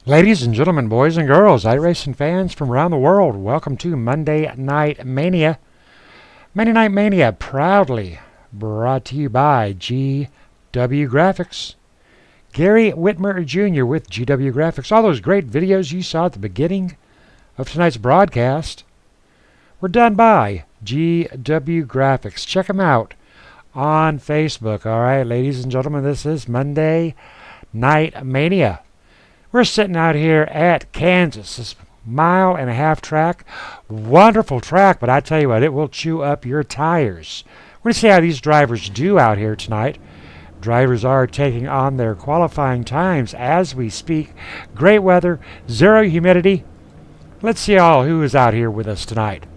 Ladies and gentlemen, boys and girls, iRacing fans from around the world, welcome to Monday Night Mania. Monday Night Mania proudly brought to you by GW Graphics. Gary Whitmer Jr. with GW Graphics. All those great videos you saw at the beginning of tonight's broadcast were done by GW Graphics. Check them out on Facebook. All right, ladies and gentlemen, this is Monday Night Mania. We're sitting out here at Kansas, this mile-and-a-half track. Wonderful track, but I tell you what, it will chew up your tires. We're going to see how these drivers do out here tonight. Drivers are taking on their qualifying times as we speak. Great weather, zero humidity. Let's see who is out here with us tonight.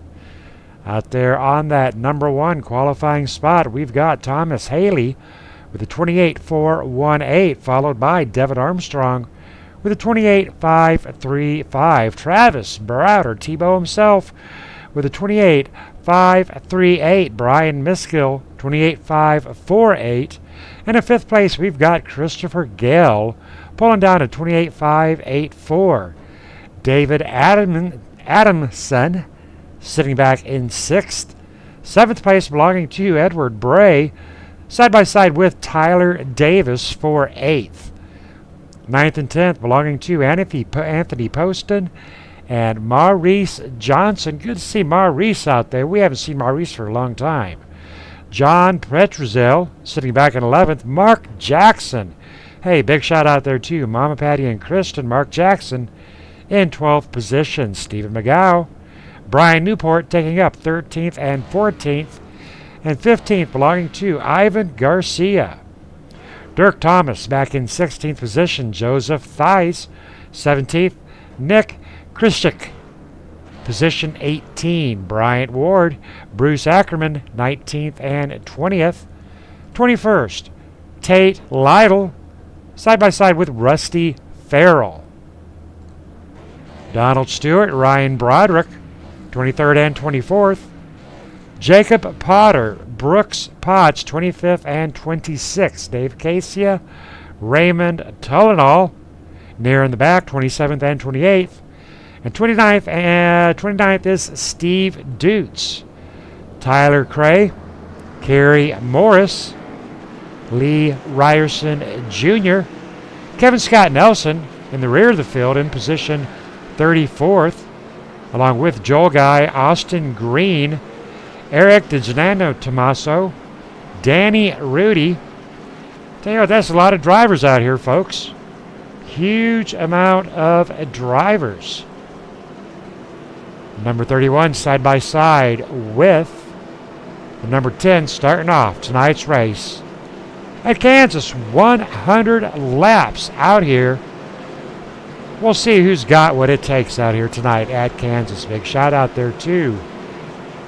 Out there on that number one qualifying spot, we've got Thomas Haley with a 28.418, followed by Devin Armstrong with a 28.535. Travis Browder, Tebow himself, with a 28.538. Brian Miskill, 28.548. And in fifth place, we've got Christopher Gale, pulling down to 28.584. David Adamson, sitting back in sixth. Seventh place belonging to Edward Bray, side by side with Tyler Davis for eighth. Ninth and 10th belonging to Anthony Poston and Maurice Johnson. Good to see Maurice out there. We haven't seen Maurice for a long time. John Petrozel sitting back in 11th. Mark Jackson. Hey, big shout out there too. Mama Patty and Kristen. Mark Jackson in 12th position. Stephen McGow. Brian Newport taking up 13th and 14th. And 15th belonging to Ivan Garcia. Dirk Thomas back in 16th position. Joseph Theis, 17th. Nick Krishik, position 18. Bryant Ward, Bruce Ackerman, 19th and 20th. 21st, Tate Lytle, side by side with Rusty Farrell. Donald Stewart, Ryan Broderick, 23rd and 24th. Jacob Potter, Brooks Potts, 25th and 26th. Dave Casia, Raymond Tullinall, near in the back, 27th and 28th. And 29th is Steve Dutz. Tyler Cray, Kerry Morris, Lee Ryerson Jr., Kevin Scott Nelson in the rear of the field in position 34th, along with Joel Guy, Austin Green, Eric DeGennaro Tommaso, Danny Rudy. Tell you what, that's a lot of drivers out here, folks. Huge amount of drivers. Number 31 side by side with the number 10 starting off tonight's race. At Kansas, 100 laps out here. We'll see who's got what it takes out here tonight at Kansas. Big shout out there too.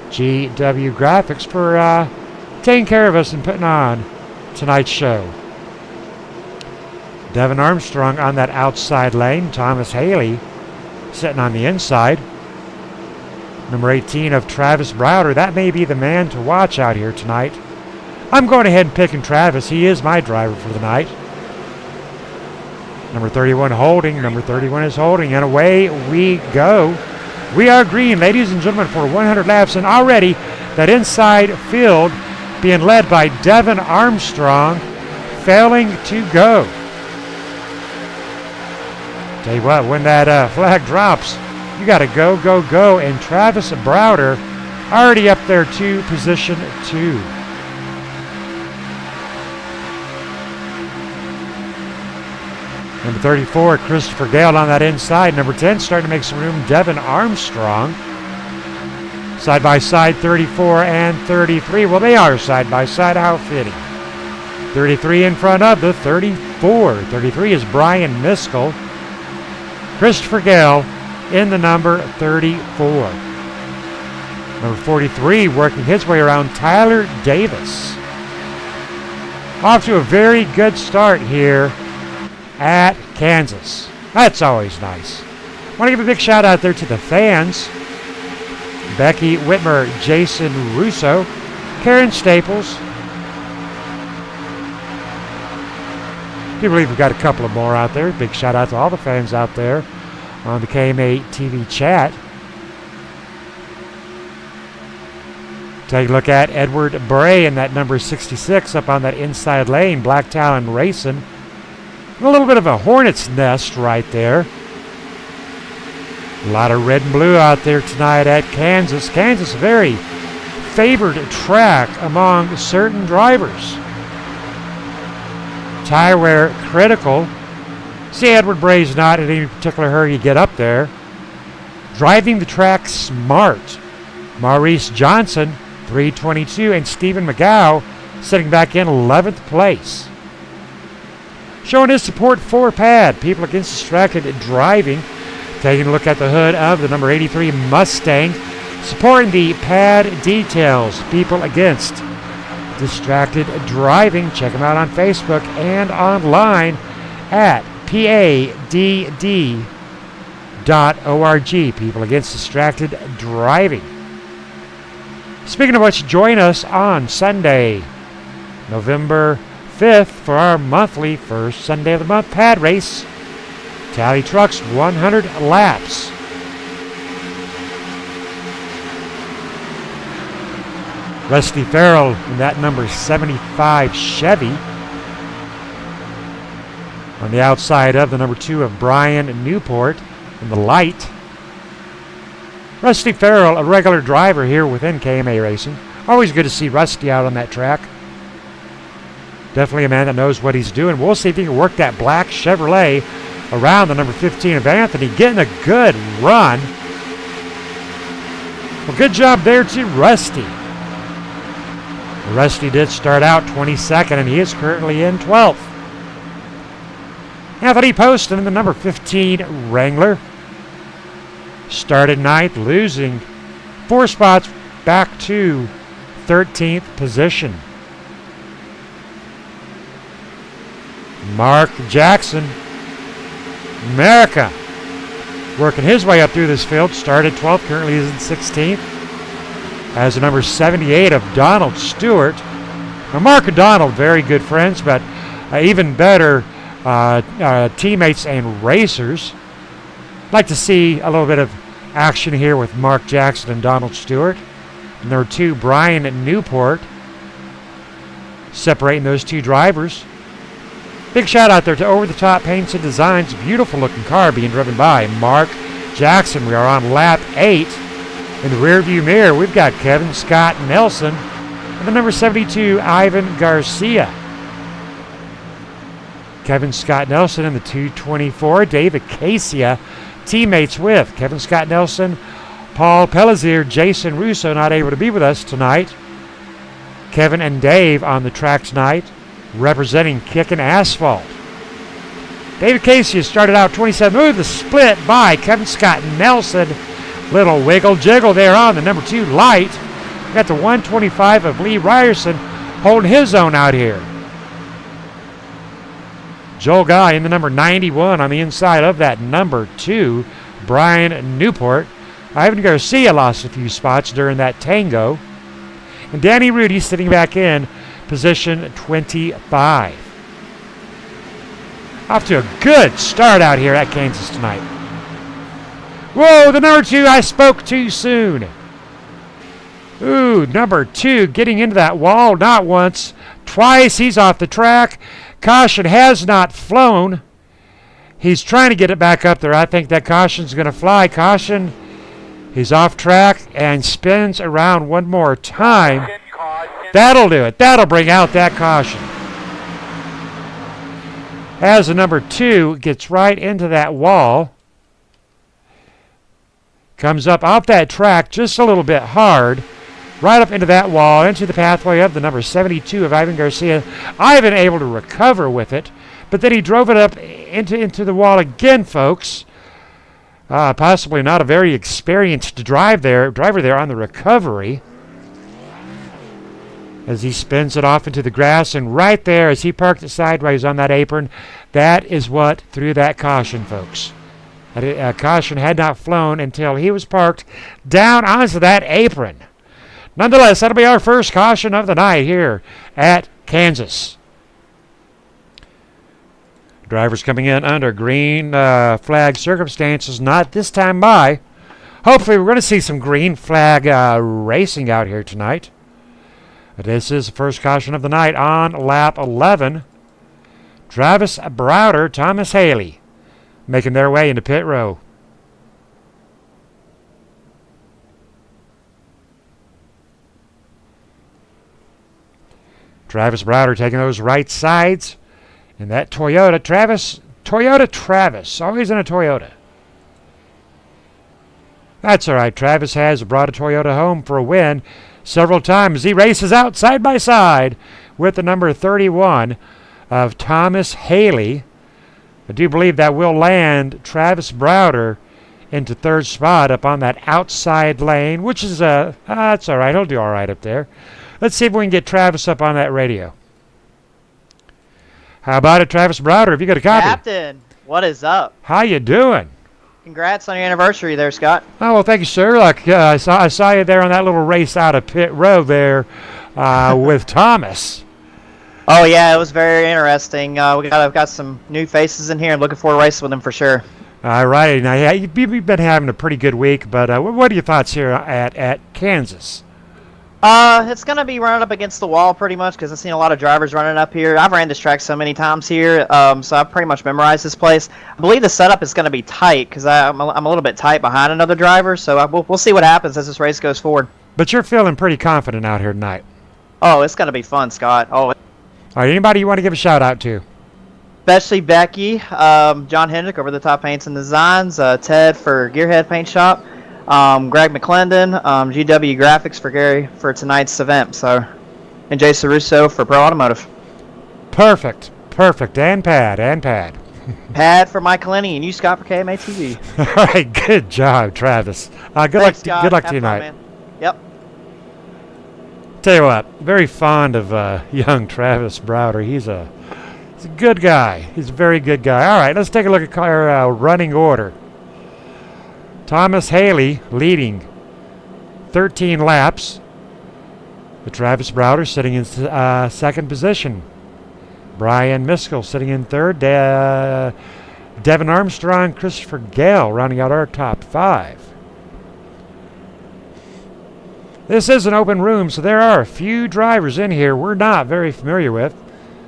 GW Graphics for taking care of us and putting on tonight's show. Devin Armstrong on that outside lane. Thomas Haley sitting on the inside. Number 18 of Travis Browder. That may be the man to watch out here tonight. I'm going ahead and picking Travis. He is my driver for the night. Number 31 holding. Number 31 is holding. And away we go. We are green, ladies and gentlemen, for 100 laps, and already that inside field being led by Devin Armstrong, failing to go. Tell you what, when that flag drops, you got to go, go, go, and Travis Browder already up there to position 2. Number 34, Christopher Gale on that inside. Number 10 starting to make some room, Devin Armstrong. Side by side, 34 and 33. Well, they are side by side. How fitting. 33 in front of the 34. 33 is Brian Miskill. Christopher Gale in the number 34. Number 43 working his way around, Tyler Davis. Off to a very good start here at Kansas. That's always nice. I want to give a big shout out there to the fans. Becky Whitmer, Jason Russo, Karen Staples, do believe we've got a couple of more out there. Big shout out to all the fans out there on the KM8 TV chat. Take a look at Edward Bray in that number 66 up on that inside lane. Black Talon Racing. A little bit of a hornet's nest right there. A lot of red and blue out there tonight at Kansas. Kansas, a very favored track among certain drivers. Tire wear critical. See, Edward Bray's not in any particular hurry to get up there. Driving the track smart. Maurice Johnson, 322, and Stephen McGow sitting back in 11th place. Showing his support for PAD, People Against Distracted Driving. Taking a look at the hood of the number 83 Mustang. Supporting the PAD details, People Against Distracted Driving. Check them out on Facebook and online at padd.org. People Against Distracted Driving. Speaking of which, join us on Sunday, November 5th for our monthly first Sunday of the month pad race. Tally Trucks 100 laps. Rusty Farrell in that number 75 Chevy. On the outside of the number 2 of Brian Newport in the light. Rusty Farrell, a regular driver here within KMA Racing. Always good to see Rusty out on that track. Definitely a man that knows what he's doing. We'll see if he can work that black Chevrolet around the number 15 of Anthony. Getting a good run. Well, good job there to Rusty. Rusty did start out 22nd, and he is currently in 12th. Anthony Poston in the number 15 Wrangler. Started 9th, losing 4 spots back to 13th position. Mark Jackson, America, working his way up through this field. Started 12th, currently is in 16th. As the number 78 of Donald Stewart. Now Mark and Donald, very good friends, but even better teammates and racers. Like to see a little bit of action here with Mark Jackson and Donald Stewart. And number 2, Brian Newport, separating those two drivers. Big shout out there to Over the Top Paints and Designs. Beautiful looking car being driven by Mark Jackson. We are on lap 8. In the rearview mirror, we've got Kevin Scott Nelson and the number 72, Ivan Garcia. Kevin Scott Nelson in the 224, David Casia, teammates with Kevin Scott Nelson, Paul Pellizier, Jason Russo, not able to be with us tonight. Kevin and Dave on the track tonight, representing Kickin' Asphalt. David Casia started out 27th, moved the split by Kevin Scott Nelson. Little wiggle jiggle there on the number 2 light. Got the 125 of Lee Ryerson holding his own out here. Joel Guy in the number 91 on the inside of that number 2, Brian Newport. Ivan Garcia lost a few spots during that tango. And Danny Rudy sitting back in position 25. Off to a good start out here at Kansas tonight. Whoa, the number 2, I spoke too soon. Ooh, number 2 getting into that wall not once, twice. He's off the track. Caution has not flown. He's trying to get it back up there. I think that caution's going to fly. Caution. He's off track and spins around one more time. That'll do it. That'll bring out that caution. As the number 2 gets right into that wall. Comes up off that track just a little bit hard. Right up into that wall, into the pathway of the number 72 of Ivan Garcia. Ivan able to recover with it, but then he drove it up into the wall again, folks. Possibly not a very experienced driver there on the recovery. As he spins it off into the grass, and right there as he parked it sideways on that apron, that is what threw that caution, folks. That caution had not flown until he was parked down onto that apron. Nonetheless, that'll be our first caution of the night here at Kansas. Drivers coming in under green flag circumstances, not this time by. Hopefully we're going to see some green flag racing out here tonight. This is the first caution of the night on lap 11. Travis Browder, Thomas Haley making their way into pit row. Travis Browder taking those right sides. And that Toyota Travis, always in a Toyota. That's all right. Travis has brought a Toyota home for a win several times. He races out side by side with the number 31 of Thomas Haley. I do believe that will land Travis Browder into third spot up on that outside lane, which is that's all right. He'll do all right up there. Let's see if we can get Travis up on that radio. How about it, Travis Browder? Have you got a copy? Captain, what is up? How you doing? Congrats on your anniversary there, Scott. Oh, well, thank you, sir. I saw you there on that little race out of pit row there with Thomas. Oh, yeah, it was very interesting. I've got some new faces in here and looking forward to racing with them for sure. All right. Now, yeah, you've been having a pretty good week, but what are your thoughts here at Kansas? It's going to be running up against the wall pretty much because I've seen a lot of drivers running up here. I've ran this track so many times here, so I've pretty much memorized this place. I believe the setup is going to be tight because I'm a little bit tight behind another driver, so we'll see what happens as this race goes forward. But you're feeling pretty confident out here tonight. Oh, it's going to be fun, Scott. Oh, all right, anybody you want to give a shout-out to? Especially Becky, John Hendrick over the Top Paints and Designs, Ted for Gearhead Paint Shop, Greg McClendon, GW Graphics for Gary for tonight's event, and Jay Saruso for Pro Automotive. Perfect, and Pad. Pad for Mike Lenny and you, Scott, for KMA TV. All right, good job, Travis. Good luck to you tonight. Man. Yep. Tell you what, very fond of young Travis Browder. He's a good guy. He's a very good guy. All right, let's take a look at our running order. Thomas Haley leading 13 laps. The Travis Browder sitting in second position. Brian Miskell sitting in third. Devin Armstrong, Christopher Gale rounding out our top five. This is an open room, so there are a few drivers in here we're not very familiar with.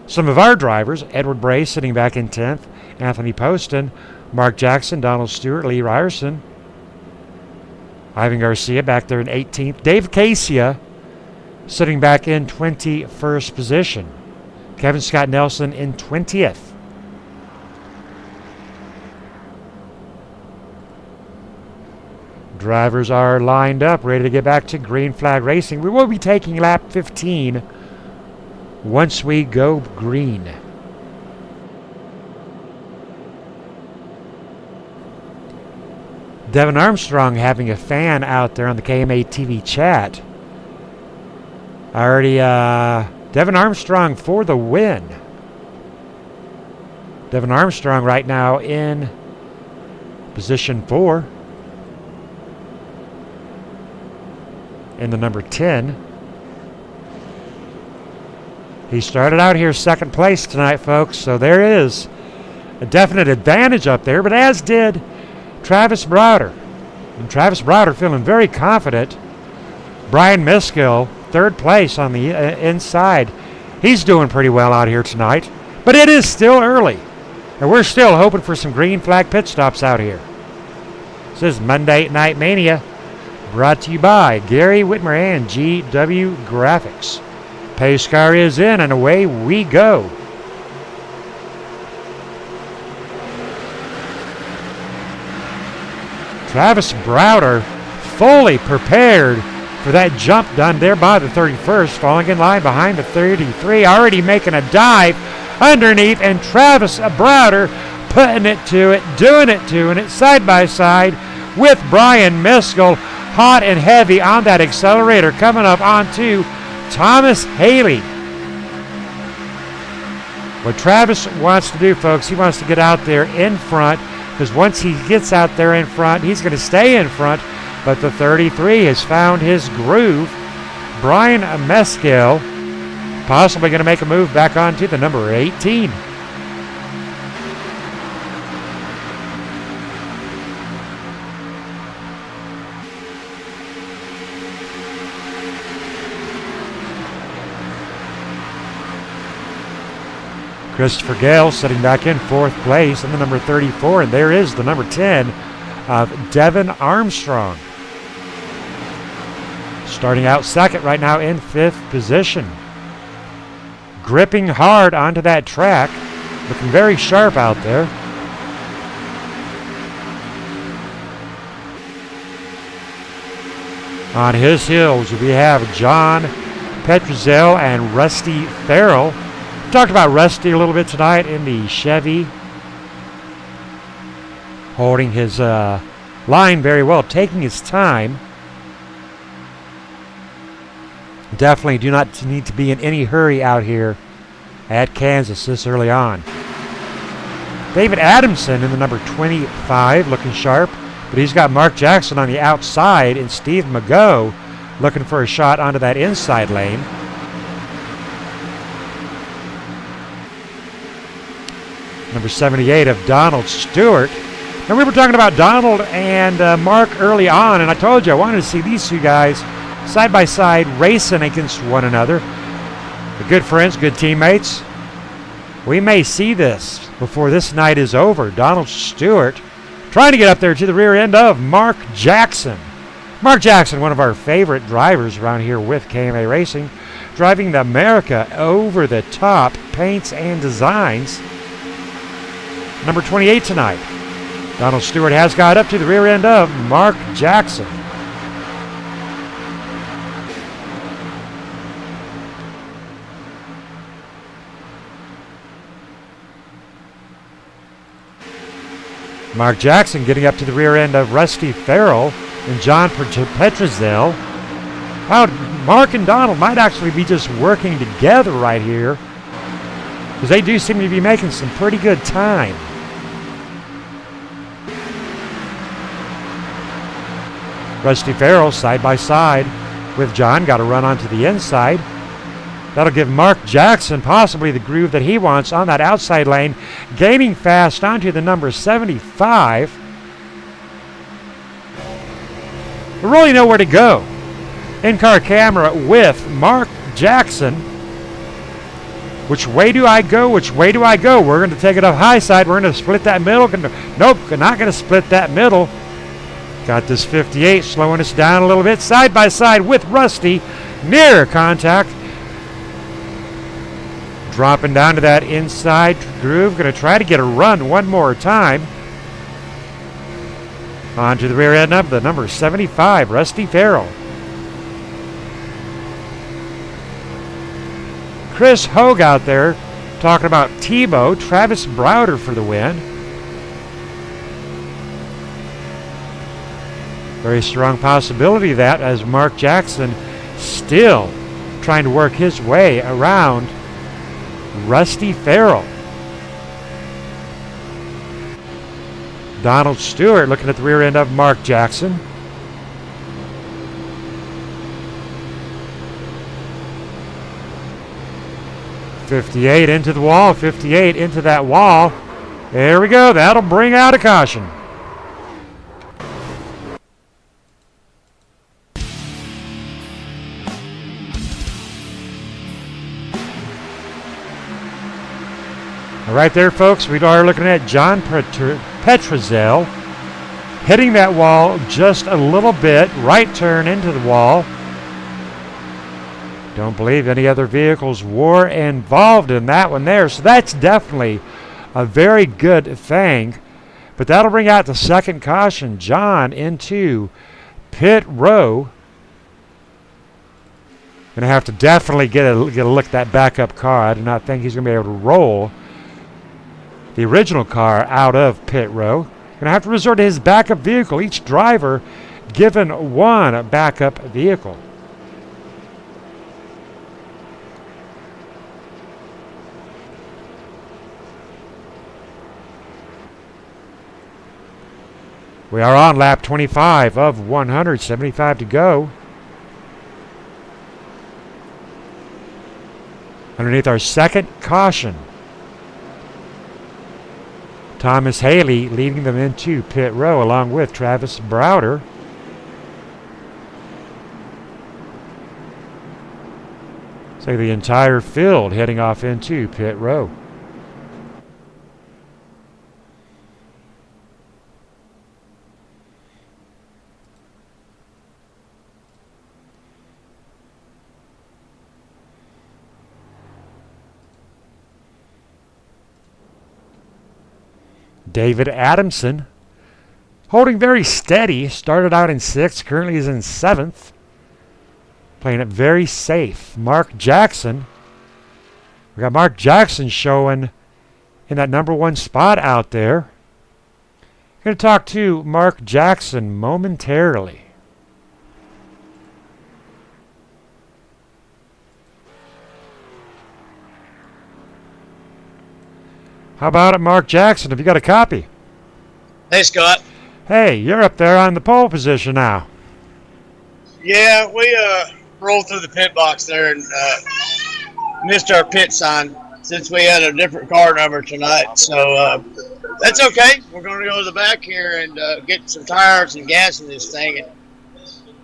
Some of our drivers, Edward Bray sitting back in 10th, Anthony Poston, Mark Jackson, Donald Stewart, Lee Ryerson, Ivan Garcia back there in 18th, Dave Casia sitting back in 21st position, Kevin Scott Nelson in 20th. Drivers are lined up, ready to get back to green flag racing. We will be taking lap 15 once we go green. Devin Armstrong having a fan out there on the KMA TV chat. Devin Armstrong for the win. Devin Armstrong right now in position 4. In the number 10. He started out here second place tonight, folks, so there is a definite advantage up there, but as did Travis Browder. And Travis Browder feeling very confident. Brian Miskell, third place on the inside. He's doing pretty well out here tonight, but it is still early, and we're still hoping for some green flag pit stops out here. This is Monday Night Mania, brought to you by Gary Whitmer and GW Graphics. Pace car is in, and away we go. Travis Browder fully prepared for that jump done there by the 31st, falling in line behind the 33, already making a dive underneath, and Travis Browder putting it to it, doing it side by side with Brian Miskell, hot and heavy on that accelerator, coming up onto Thomas Haley. What Travis wants to do, folks, he wants to get out there in front, because once he gets out there in front, he's going to stay in front. But the 33 has found his groove. Brian Miskell possibly going to make a move back onto the number 18. Christopher Gale sitting back in 4th place in the number 34, and there is the number 10 of Devin Armstrong. Starting out second right now in 5th position. Gripping hard onto that track, looking very sharp out there. On his heels, we have John Petrozel and Rusty Farrell. Talked about Rusty a little bit tonight in the Chevy. Holding his line very well, taking his time. Definitely do not need to be in any hurry out here at Kansas this early on. David Adamson in the number 25, looking sharp. But he's got Mark Jackson on the outside and Steve Mago looking for a shot onto that inside lane. Number 78 of Donald Stewart. And we were talking about Donald and Mark early on, and I told you I wanted to see these two guys side by side racing against one another. They're good friends, good teammates. We may see this before this night is over. Donald Stewart trying to get up there to the rear end of Mark Jackson. Mark Jackson, one of our favorite drivers around here with KMA Racing, driving the America over the top paints and designs. Number 28 tonight. Donald Stewart has got up to the rear end of Mark Jackson. Mark Jackson getting up to the rear end of Rusty Farrell and John Petrozel. Wow, Mark and Donald might actually be just working together right here, because they do seem to be making some pretty good time. Rusty Farrell side by side with John, got to run onto the inside. That'll give Mark Jackson possibly the groove that he wants on that outside lane, gaining fast onto the number 75. But really nowhere to go. In-car camera with Mark Jackson. Which way do I go? Which way do I go? We're going to take it up high side. We're going to split that middle. Nope, not going to split that middle. Got this 58 slowing us down a little bit. Side by side with Rusty. Near contact. Dropping down to that inside groove. Going to try to get a run one more time. On to the rear end of the number 75, Rusty Farrell. Chris Hogue out there talking about Tebow. Travis Browder for the win. Very strong possibility of that, as Mark Jackson still trying to work his way around Rusty Farrell. Donald Stewart looking at the rear end of Mark Jackson. .58 into the wall, 58 into that wall. There we go. That'll bring out a caution. Right there, folks, we are looking at John Petrozel hitting that wall just a little bit. Right turn into the wall. Don't believe any other vehicles were involved in that one there. So that's definitely a very good thing. But that'll bring out the second caution. John into pit row. Going to have to definitely get a look at that backup car. I do not think he's going to be able to roll the original car out of pit row. Going to have to resort to his backup vehicle. Each driver given one backup vehicle. We are on lap 25 of 175 to go. Underneath our second caution. Thomas Haley leading them into pit row along with Travis Browder. So the entire field heading off into pit row. David Adamson, holding very steady, started out in 6th, currently is in 7th. Playing it very safe. Mark Jackson. We got Mark Jackson showing in that number 1 spot out there. Going to talk to Mark Jackson momentarily. How about it, Mark Jackson? Have you got a copy? Hey, Scott. Hey, you're up there on the pole position now. Yeah, we rolled through the pit box there and missed our pit sign since we had a different car number tonight. So that's okay. We're going to go to the back here and get some tires and gas in this thing. And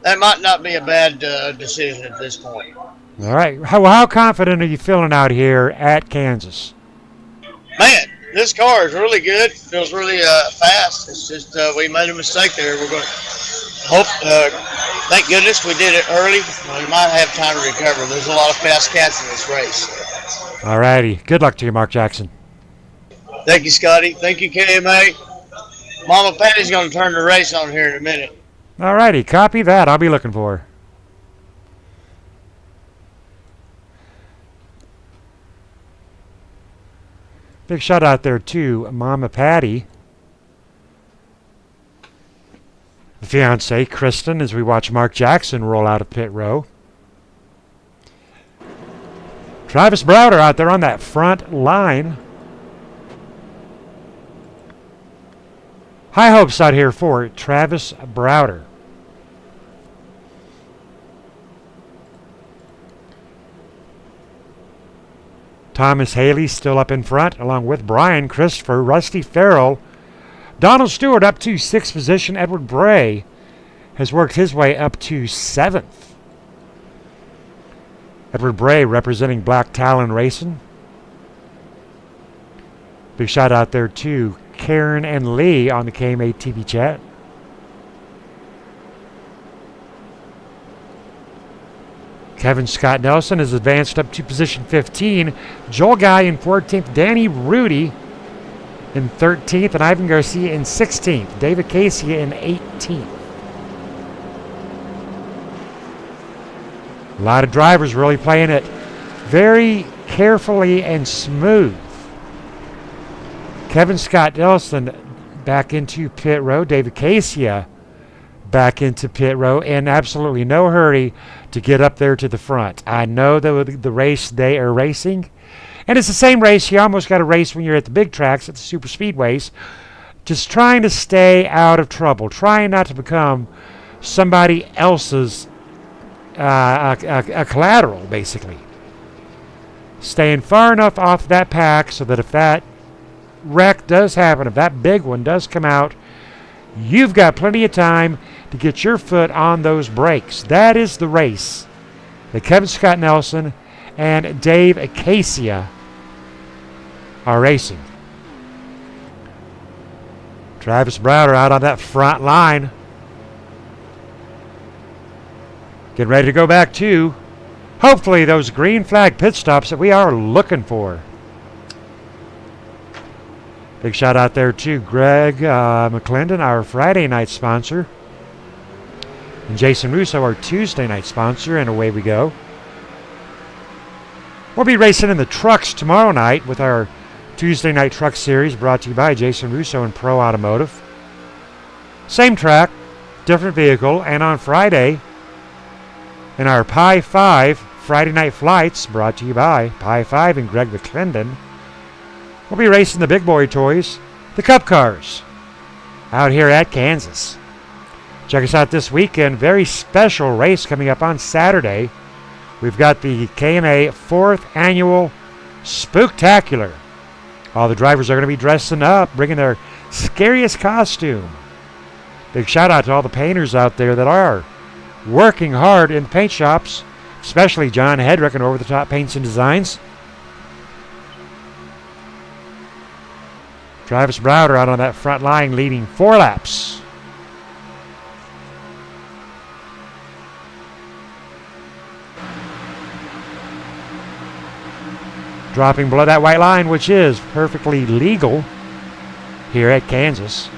that might not be a bad decision at this point. All right. How confident are you feeling out here at Kansas? Man, this car is really good. Feels really fast. It's just we made a mistake there. We're going to hope. Thank goodness we did it early. We might have time to recover. There's a lot of fast cats in this race. All righty. Good luck to you, Mark Jackson. Thank you, Scotty. Thank you, KMA. Mama Patty's going to turn the race on here in a minute. All righty. Copy that. I'll be looking for her. Big shout out there to Mama Patty, the fiance Kristen, as we watch Mark Jackson roll out of pit row. Travis Browder out there on that front line. High hopes out here for Travis Browder. Thomas Haley still up in front, along with Brian Christopher, Rusty Farrell. Donald Stewart up to 6th position. Edward Bray has worked his way up to 7th. Edward Bray representing Black Talon Racing. Big shout out there to Karen and Lee on the KMA TV chat. Kevin Scott Nelson has advanced up to position 15. Joel Guy in 14th. Danny Rudy in 13th. And Ivan Garcia in 16th. David Casey in 18th. A lot of drivers really playing it very carefully and smooth. Kevin Scott Nelson back into pit row. David Casey back into pit row in absolutely no hurry to get up there to the front. I know the race they are racing, and it's the same race you almost got to race when you're at the big tracks, at the super speedways, just trying to stay out of trouble, trying not to become somebody else's a collateral, basically. Staying far enough off that pack so that if that wreck does happen, if that big one does come out, you've got plenty of time to get your foot on those brakes. That is the race that Kevin Scott Nelson and Dave Acacia are racing. Travis Browder out on that front line. Getting ready to go back to, hopefully, those green flag pit stops that we are looking for. Big shout out there to Greg McClendon, our Friday night sponsor, and Jason Russo, our Tuesday night sponsor, and away we go. We'll be racing in the trucks tomorrow night with our Tuesday night truck series brought to you by Jason Russo and Pro Automotive. Same track, different vehicle, and on Friday in our Pi 5 Friday night flights brought to you by Pi 5 and Greg McClendon, we'll be racing the big boy toys, the Cup cars, out here at Kansas. Check us out this weekend. Very special race coming up on Saturday. We've got the KMA 4th Annual Spooktacular. All the drivers are going to be dressing up, bringing their scariest costume. Big shout out to all the painters out there that are working hard in paint shops, especially John Hedrick and Over the Top Paints and Designs. Travis Browder out on that front line leading 4 laps. Dropping below that white line, which is perfectly legal here at Kansas.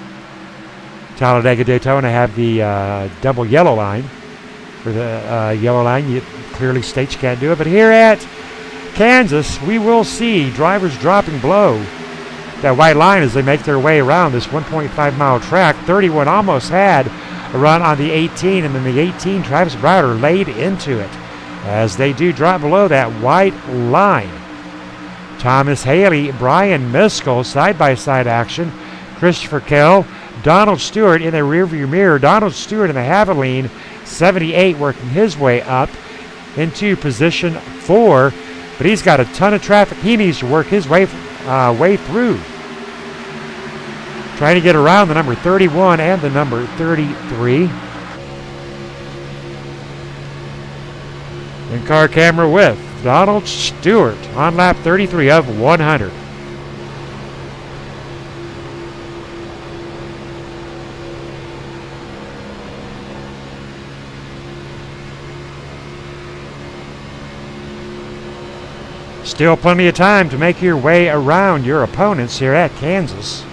Talladega Daytona have the double yellow line. For the yellow line, clearly states you can't do it. But here at Kansas, we will see drivers dropping below that white line as they make their way around this 1.5-mile track. 31 almost had a run on the 18, and then the 18, Travis Browder laid into it as they do drop below that white line. Thomas Haley, Brian Miskell, side-by-side action. Christopher Kell, Donald Stewart in the rearview mirror. Donald Stewart in the Haviline, 78, working his way up into position 4. But he's got a ton of traffic he needs to work his way through. Trying to get around the number 31 and the number 33. In-car camera with Donald Stewart on lap 33 of 100. Still plenty of time to make your way around your opponents here at Kansas.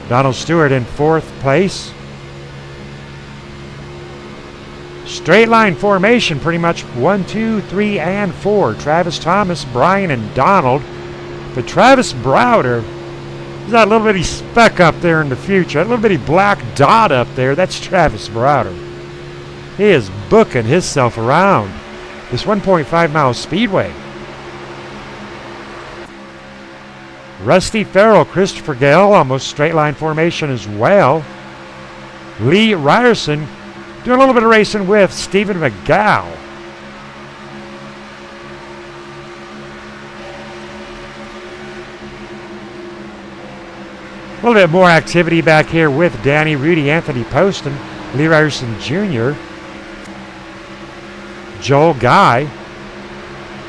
Donald Stewart in 4th place. Straight line formation, pretty much 1, 2, 3, and 4. Travis Thomas, Brian, and Donald. But Travis Browder, he's got a little bitty speck up there in the future. A little bitty black dot up there. That's Travis Browder. He is booking himself around this 1.5-mile speedway. Rusty Farrell, Christopher Gale, almost straight line formation as well. Lee Ryerson doing a little bit of racing with Stephen McGow. A little bit more activity back here with Danny Rudy, Anthony Poston, Lee Ryerson Jr., Joel Guy,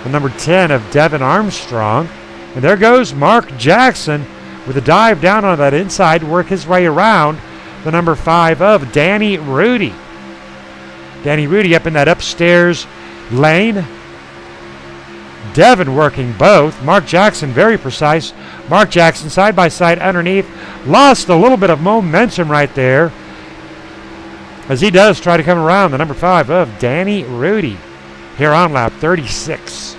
the number 10 of Devin Armstrong. And there goes Mark Jackson with a dive down on that inside to work his way around the number 5 of Danny Rudy. Danny Rudy up in that upstairs lane. Devin working both. Mark Jackson very precise. Mark Jackson side by side underneath. Lost a little bit of momentum right there as he does try to come around the number 5 of Danny Rudy here on lap 36.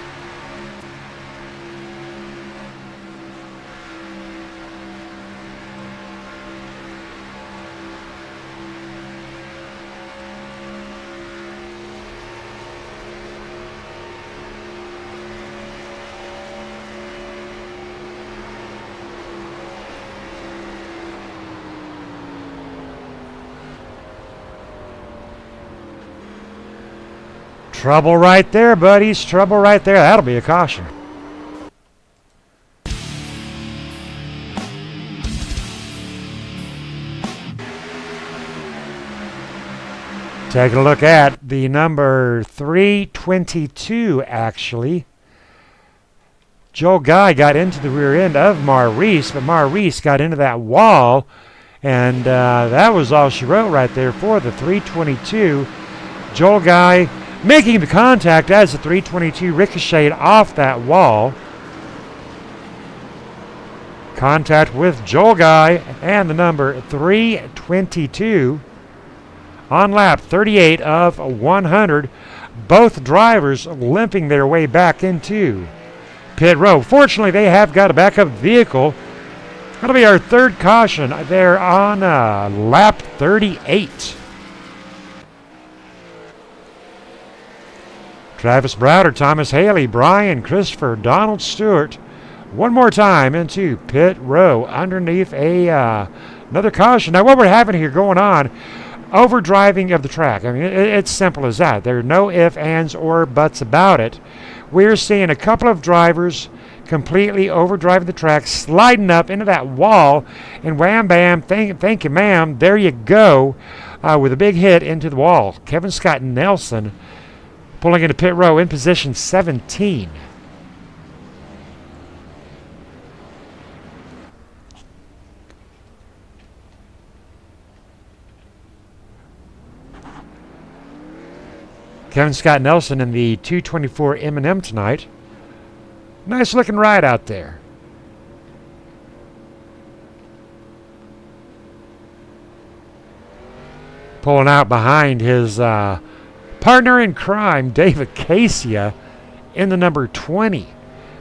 Trouble right there, buddies. Trouble right there. That'll be a caution. Taking a look at the number 322, actually. Joe Guy got into the rear end of Maurice, but Maurice got into that wall, and that was all she wrote right there for the 322. Joel Guy making the contact as the 322 ricocheted off that wall. Contact with Joel Guy and the number 322 on lap 38 of 100. Both drivers limping their way back into pit row. Fortunately, they have got a backup vehicle. That'll be our third caution there on lap 38. Travis Browder, Thomas Haley, Brian Christopher, Donald Stewart. One more time into pit row underneath another caution. Now, what we're having here going on, overdriving of the track. I mean, it's simple as that. There are no ifs, ands, or buts about it. We're seeing a couple of drivers completely overdriving the track, sliding up into that wall, and wham, bam, thank you, ma'am, there you go, with a big hit into the wall. Kevin Scott Nelson pulling into pit row in position 17. Kevin Scott Nelson in the 224 M&M tonight. Nice looking ride out there. pulling out behind his partner in crime, David Casia, in the number 20.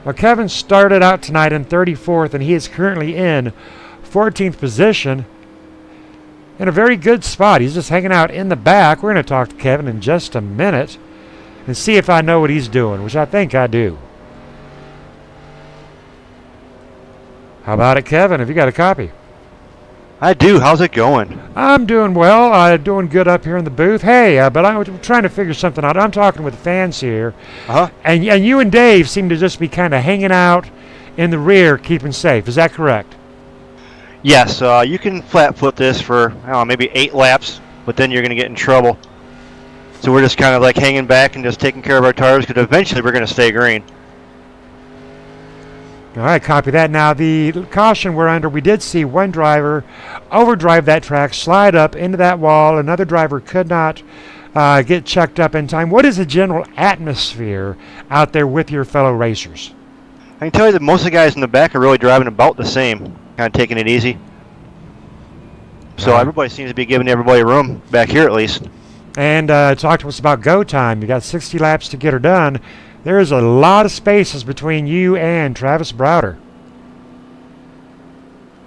Now, Kevin started out tonight in 34th, and he is currently in 14th position in a very good spot. He's just hanging out in the back. We're going to talk to Kevin in just a minute and see if I know what he's doing, which I think I do. How about it, Kevin? Have you got a copy? I do. How's it going? I'm doing well. Doing good up here in the booth. Hey, but I'm trying to figure something out. I'm talking with the fans here. Uh-huh. And you and Dave seem to just be kind of hanging out in the rear, keeping safe. Is that correct? Yes, you can flat foot this for, I don't know, maybe 8 laps, but then you're going to get in trouble. So we're just kind of like hanging back and just taking care of our tires because eventually we're going to stay green. All right, copy that. Now, the caution we're under, we did see one driver overdrive that track, slide up into that wall. Another driver could not get checked up in time. What is the general atmosphere out there with your fellow racers? I can tell you that most of the guys in the back are really driving about the same, kind of taking it easy. So everybody seems to be giving everybody room, back here at least. And talk to us about go time. You got 60 laps to get her done. There's a lot of spaces between you and Travis Browder.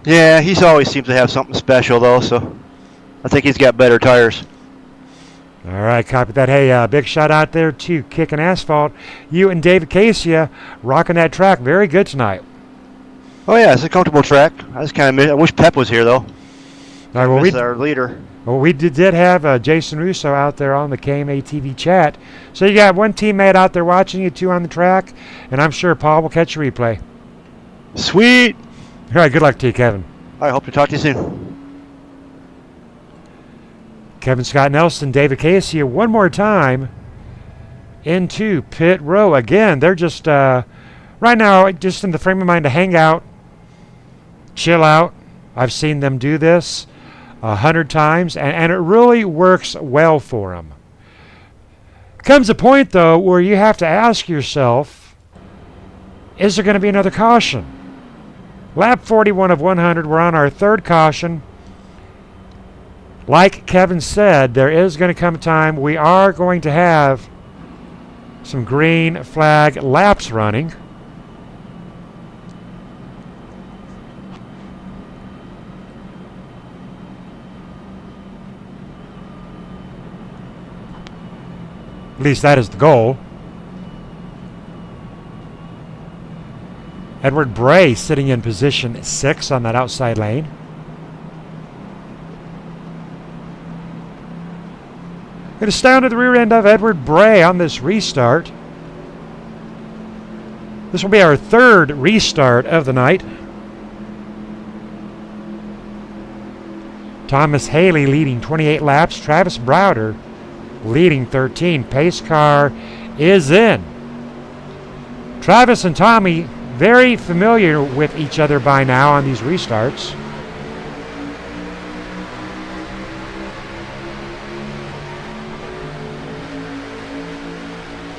Yeah, he's always seems to have something special, though, so I think he's got better tires. All right, copy that. Hey, big shout out there to Kicking Asphalt. You and David Casia rocking that track. Very good tonight. Oh, yeah, it's a comfortable track. I just kind of I wish Pep was here, though. All right, well, He's our leader. Well, we did have Jason Russo out there on the KMA TV chat. So you got one teammate out there watching you, 2 on the track, and I'm sure Paul will catch a replay. Sweet. All right, good luck to you, Kevin. I hope to talk to you soon. Kevin Scott Nelson, David Casia, one more time into pit row. Again, they're just, right now, just in the frame of mind to hang out, chill out. I've seen them do this 100 times, and it really works well for them. Comes a point, though, where you have to ask yourself, is there going to be another caution? Lap 41 of 100, we're on our 3rd caution. Like Kevin said, there is going to come a time we are going to have some green flag laps running. At least that is the goal. Edward Bray sitting in position 6 on that outside lane. Going to stand to the rear end of Edward Bray on this restart. This will be our 3rd restart of the night. Thomas Haley leading 28 laps. Travis Browder leading 13. Pace car is in. Travis and Tommy very familiar with each other by now on these restarts.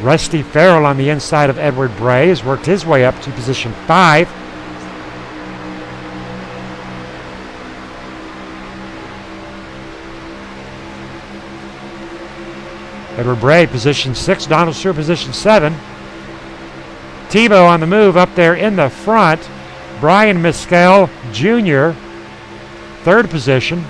Rusty Farrell on the inside of Edward Bray has worked his way up to position 5. Edward Bray, position 6. Donald Stewart, position 7. Tebow on the move up there in the front. Brian Mescal Jr., 3rd position.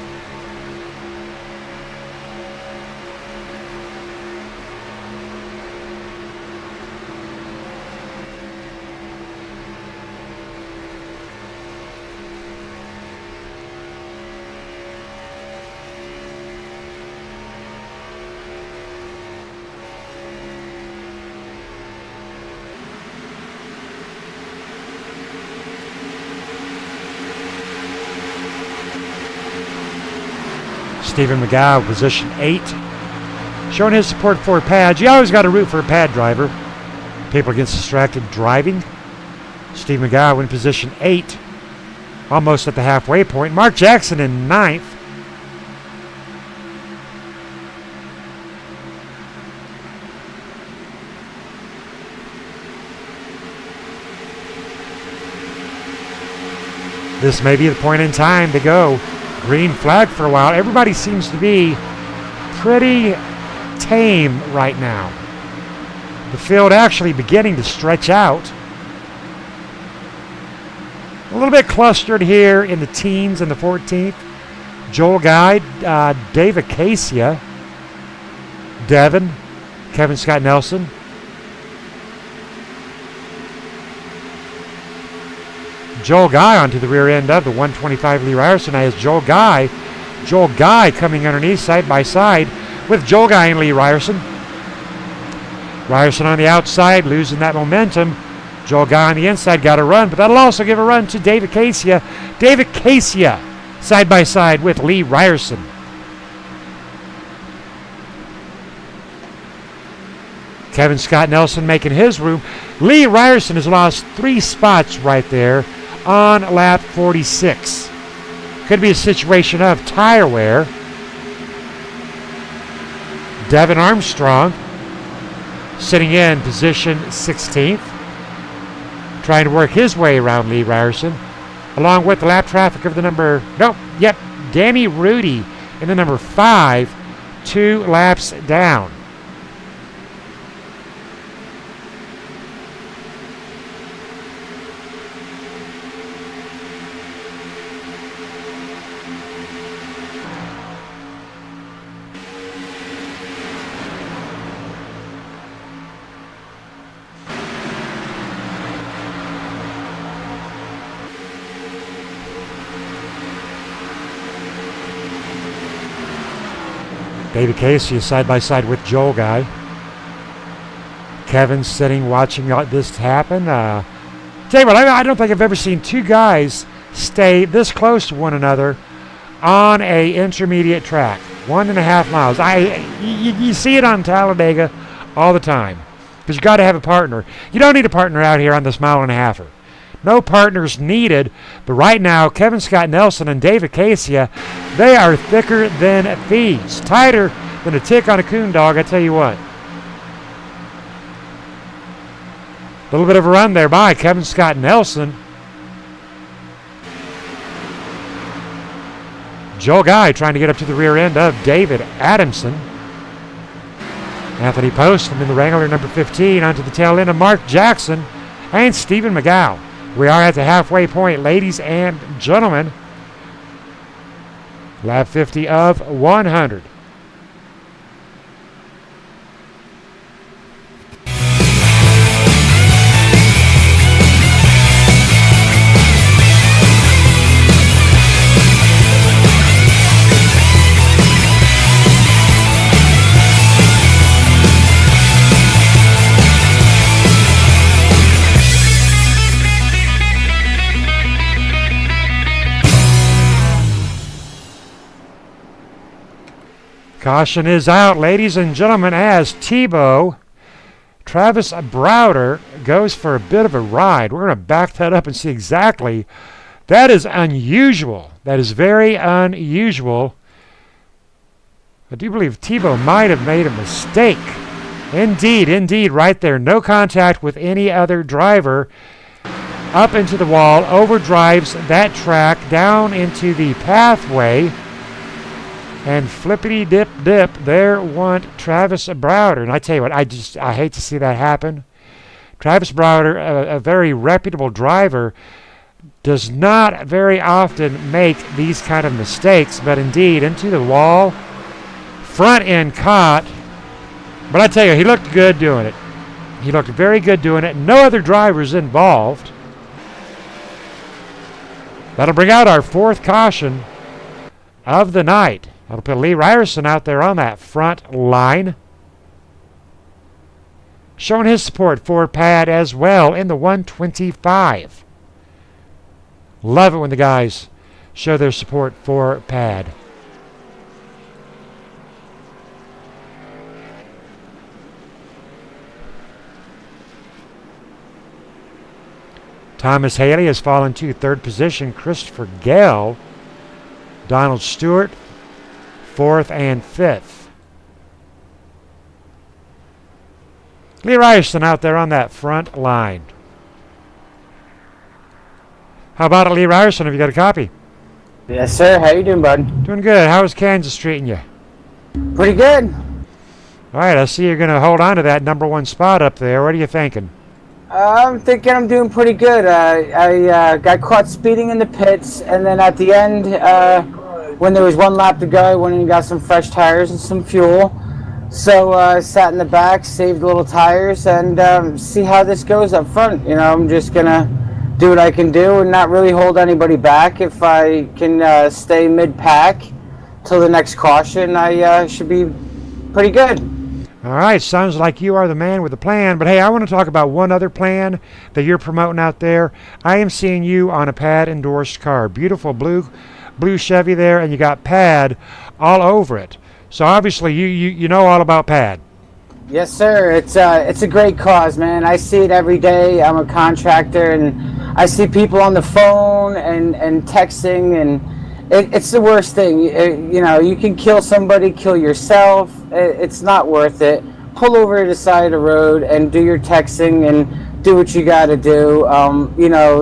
Stephen McGow, position 8. Showing his support for pads. You always got to root for a pad driver. People against distracted driving. Steve McGow in position 8. Almost at the halfway point. Mark Jackson in 9th. This may be the point in time to go green flag for a while. Everybody seems to be pretty tame right now. The field actually beginning to stretch out. A little bit clustered here in the teens and the 14th. Joel Guy, Dave Acacia, Devin, Kevin Scott Nelson. Joel Guy onto the rear end of the 125 Lee Ryerson. Now is Joel Guy coming underneath side by side with Joel Guy and Lee Ryerson. Ryerson on the outside, losing that momentum. Joel Guy on the inside got a run, but that'll also give a run to Dave Acacia. Dave Acacia side by side with Lee Ryerson. Kevin Scott Nelson making his room. Lee Ryerson has lost 3 spots right there on lap 46. Could be a situation of tire wear. Devin Armstrong sitting in position 16th, trying to work his way around Lee Ryerson, along with the lap traffic of the Danny Rudy in the number 5, 2 laps down. David Casey is side by side with Joel Guy. Kevin's sitting watching this happen. Tell you what, I don't think I've ever seen 2 guys stay this close to one another on a intermediate track. 1.5 miles. You see it on Talladega all the time because you got to have a partner. You don't need a partner out here on this 1.5-miler. No partners needed, but right now, Kevin Scott Nelson and David Acacia, they are thicker than thieves. Tighter than a tick on a coon dog, I tell you what. A little bit of a run there by Kevin Scott Nelson. Joel Guy trying to get up to the rear end of David Adamson. Anthony Post in the Wrangler number 15 onto the tail end of Mark Jackson and Stephen McGow. We are at the halfway point, ladies and gentlemen. Lap 50 of 100. Caution is out, ladies and gentlemen, as Travis Browder goes for a bit of a ride. We're going to back that up and see exactly. That is unusual. That is very unusual. I do believe Tebow might have made a mistake. Indeed, right there. No contact with any other driver. Up into the wall, overdrives that track down into the pathway. And flippity dip, there went Travis Browder. And I tell you what, I hate to see that happen. Travis Browder, a very reputable driver, does not very often make these kind of mistakes. But indeed, into the wall, front end caught. But I tell you, he looked good doing it. He looked very good doing it. No other drivers involved. That'll bring out our 4th caution of the night. That'll put Lee Ryerson out there on that front line. Showing his support for Pad as well in the 125. Love it when the guys show their support for Pad. Thomas Haley has fallen to 3rd position. Christopher Gale, Donald Stewart, 4th and 5th. Lee Ryerson out there on that front line. How about it, Lee Ryerson? Have you got a copy? Yes, sir. How you doing, bud? Doing good. How is Kansas treating you? Pretty good. All right, I see you're going to hold on to that number one spot up there. What are you thinking? I'm thinking I'm doing pretty good. I got caught speeding in the pits, and then at the end, when there was one lap to go, I went and got some fresh tires and some fuel. So I sat in the back, saved little tires, and see how this goes up front. I'm just going to do what I can do and not really hold anybody back. If I can stay mid-pack till the next caution, I should be pretty good. All right, sounds like you are the man with the plan. But hey, I want to talk about one other plan that you're promoting out there. I am seeing you on a Pad endorsed car. Beautiful blue Chevy there, and you got Pad all over it. So obviously you know all about Pad. Yes, sir. It's a great cause, man. I see it every day. I'm a contractor, and I see people on the phone and texting, and it's the worst thing. You can kill somebody, kill yourself. It's not worth it. Pull over to the side of the road and do your texting and do what you got to do.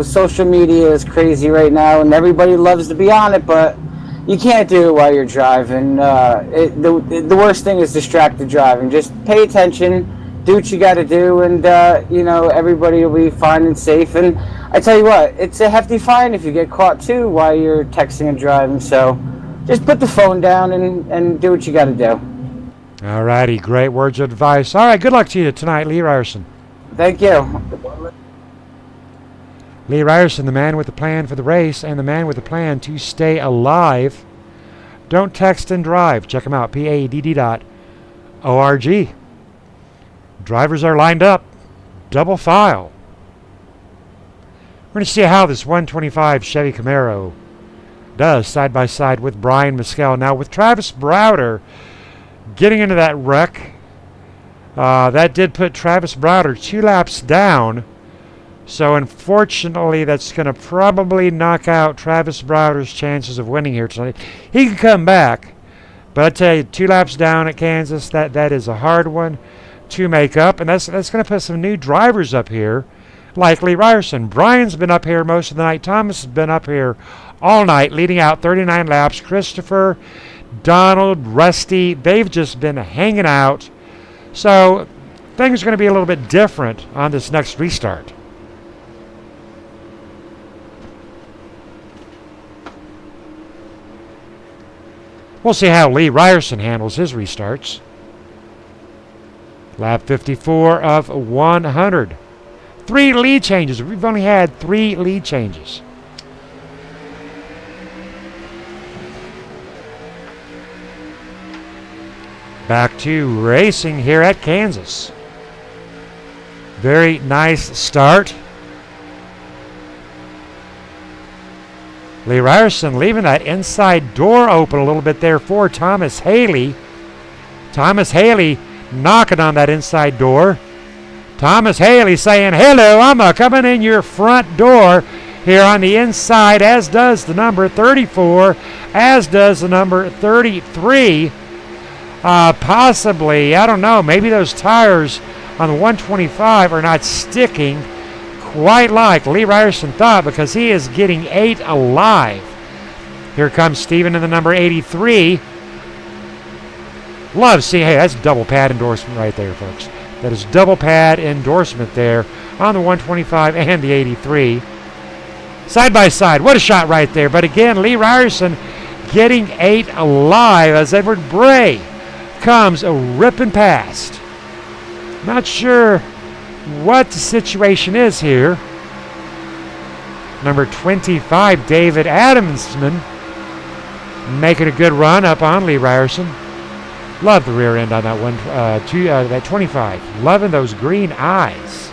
Social media is crazy right now, and everybody loves to be on it, but you can't do it while you're driving. The worst thing is distracted driving. Just pay attention, do what you got to do, and everybody will be fine and safe. And I tell you what, it's a hefty fine if you get caught too while you're texting and driving. So just put the phone down and do what you got to do. All righty, great words of advice. All right, good luck to you tonight, Lee Ryerson. Thank you. Lee Ryerson, the man with the plan for the race and the man with the plan to stay alive. Don't text and drive. Check him out, PADD.org. Drivers are lined up, double file. We're going to see how this 125 Chevy Camaro does side by side with Brian Mescal. Now, with Travis Browder getting into that wreck, that did put Travis Browder 2 laps down. So, unfortunately, that's going to probably knock out Travis Browder's chances of winning here tonight. He can come back, but I tell you, 2 laps down at Kansas, that is a hard one to make up, and that's going to put some new drivers up here, like Lee Ryerson. Brian's been up here most of the night. Thomas has been up here all night, leading out 39 laps. Christopher, Donald, Rusty, they've just been hanging out. So, things are going to be a little bit different on this next restart. We'll see how Lee Ryerson handles his restarts. Lap 54 of 100. 3 lead changes. We've only had 3 lead changes. Back to racing here at Kansas. Very nice start. Lee Ryerson leaving that inside door open a little bit there for Thomas Haley. Thomas Haley knocking on that inside door. Thomas Haley saying, hello, I'm coming in your front door here on the inside, as does the number 34, as does the number 33. Possibly, I don't know, maybe those tires on the 125 are not sticking quite like Lee Ryerson thought, because he is getting 8 alive. Here comes Steven in the number 83. Love seeing, hey, that's double pad endorsement right there, folks. That is double pad endorsement there on the 125 and the 83. Side by side, what a shot right there. But again, Lee Ryerson getting 8 alive as Edward Bray comes ripping past. Not sure what the situation is here. Number 25, David Adamsman, making a good run up on Lee Ryerson. Love the rear end on that one, that 25. Loving those green eyes.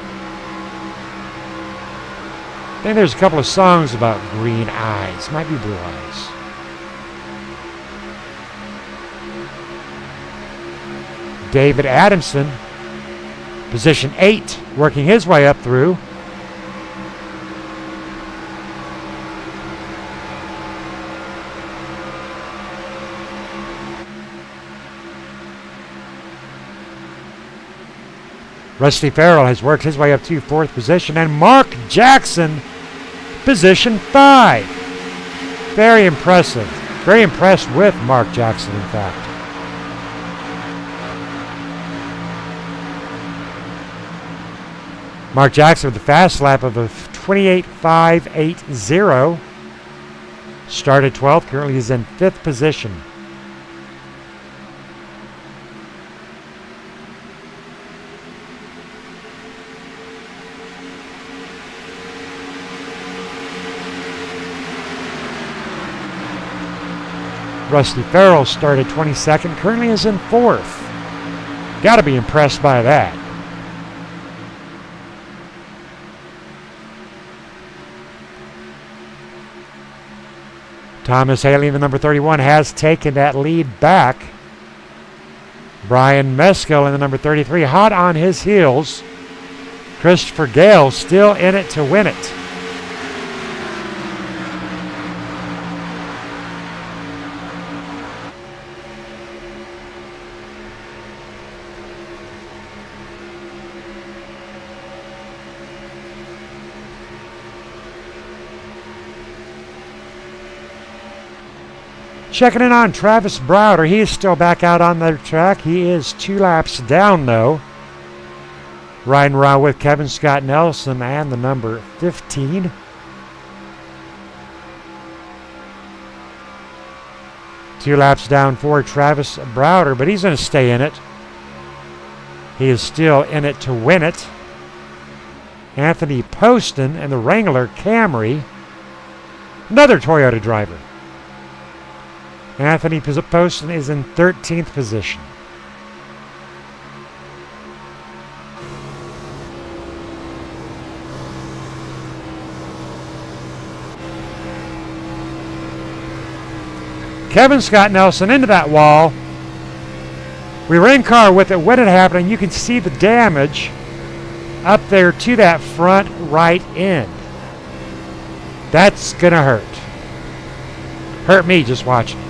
I think there's a couple of songs about green eyes. Might be blue eyes. David Adamson, position 8, working his way up through. Rusty Farrell has worked his way up to 4th position, and Mark Jackson, position 5. Very impressive. Very impressed with Mark Jackson, in fact. Mark Jackson with the fast lap of a 28.580. Started 12th, currently is in 5th position. Rusty Farrell started 22nd, currently is in 4th. Got to be impressed by that. Thomas Haley in the number 31 has taken that lead back. Brian Meskill in the number 33 hot on his heels. Christopher Gale still in it to win it. Checking in on Travis Browder. He is still back out on the track. He is 2 laps down, though. Riding around with Kevin Scott Nelson and the number 15. Two laps down for Travis Browder, but he's going to stay in it. He is still in it to win it. Anthony Poston and the Wrangler Camry. Another Toyota driver. Anthony Poston is in 13th position. Kevin Scott Nelson into that wall. We were in car with it when it happened, and you can see the damage up there to that front right end. That's going to hurt. Hurt me just watching.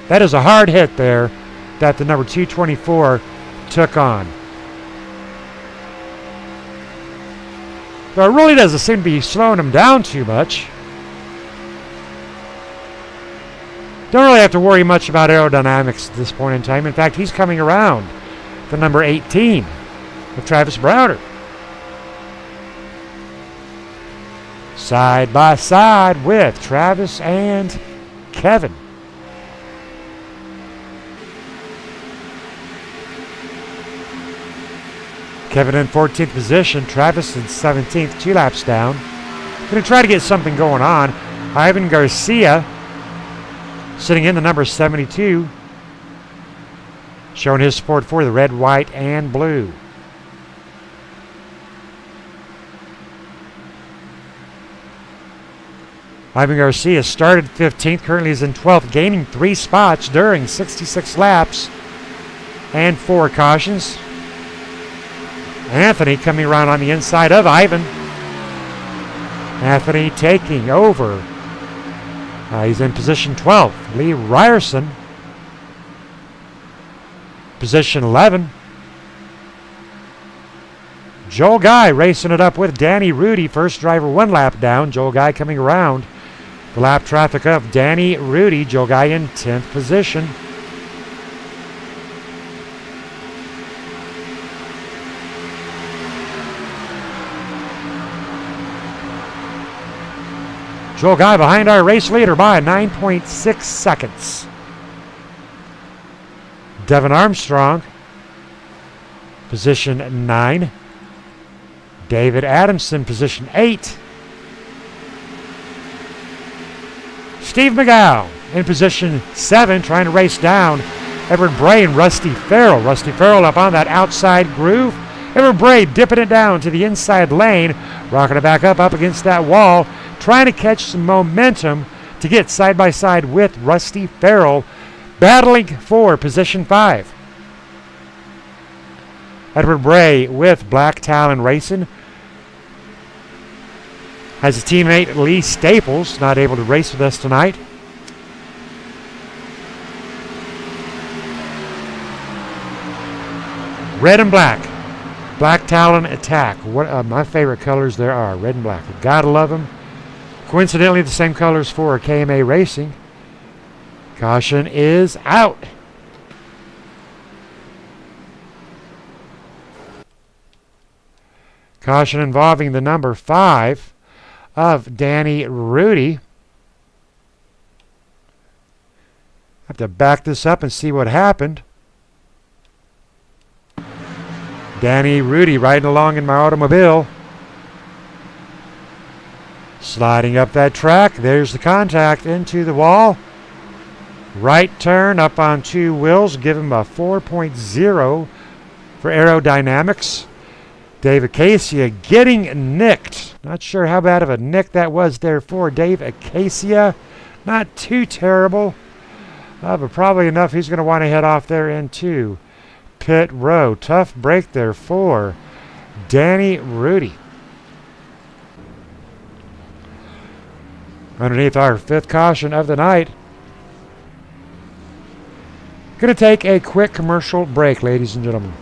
That is a hard hit there that the number 224 took on. Though it really doesn't seem to be slowing him down too much. Don't really have to worry much about aerodynamics at this point in time. In fact, he's coming around the number 18 of Travis Browder. Side by side with Travis and Kevin. Kevin in 14th position, Travis in 17th, 2 laps down. Going to try to get something going on. Ivan Garcia sitting in the number 72, showing his support for the red, white, and blue. Ivan Garcia started 15th, currently is in 12th, gaining 3 spots during 66 laps and 4 cautions. Anthony coming around on the inside of Ivan. Anthony taking over. He's in position 12. Lee Ryerson, position 11. Joel Guy racing it up with Danny Rudy. First driver 1 lap down. Joel Guy coming around. The lap traffic of Danny Rudy. Joel Guy in 10th position. Joel Guy behind our race leader by 9.6 seconds. Devin Armstrong, position 9. David Adamson, position 8. Steve McGow in position 7, trying to race down Edward Bray and Rusty Farrell. Rusty Farrell up on that outside groove. Edward Bray dipping it down to the inside lane, rocking it back up against that wall, trying to catch some momentum to get side by side with Rusty Farrell, battling for position 5. Edward Bray with Black Talon Racing has a teammate, Lee Staples, not able to race with us tonight. Red and black. Black Talon Attack. What my favorite colors there are, red and black. Gotta love them. Coincidentally, the same colors for KMA Racing. Caution is out. Caution involving the number 5 of Danny Rudy. Have to back this up and see what happened. Danny Rudy riding along in my automobile. Sliding up that track. There's the contact into the wall. Right turn up on 2 wheels. Give him a 4.0 for aerodynamics. Dave Acacia getting nicked. Not sure how bad of a nick that was there for Dave Acacia. Not too terrible. But probably enough he's going to want to head off there into pit row. Tough break there for Danny Rudy. Underneath our 5th caution of the night. Going to take a quick commercial break, ladies and gentlemen.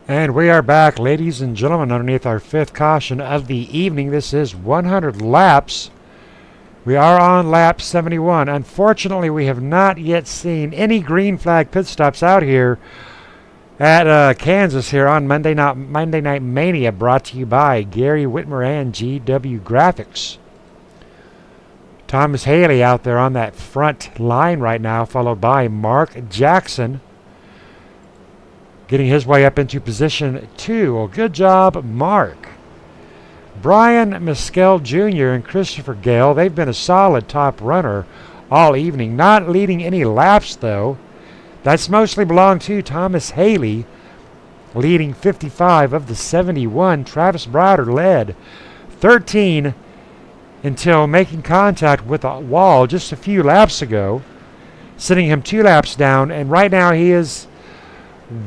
And we are back, ladies and gentlemen, underneath our 5th caution of the evening. This is 100 laps. We are on lap 71. Unfortunately, we have not yet seen any green flag pit stops out here at Kansas here on Monday Night Mania, brought to you by Gary Whitmer and GW Graphics. Thomas Haley out there on that front line right now, followed by Mark Jackson, getting his way up into position 2. Well, good job, Mark. Brian Mescal Jr. and Christopher Gale, they've been a solid top runner all evening. Not leading any laps, though. That's mostly belonged to Thomas Haley, leading 55 of the 71. Travis Browder led 13 until making contact with a wall just a few laps ago, sending him 2 laps down, and right now he is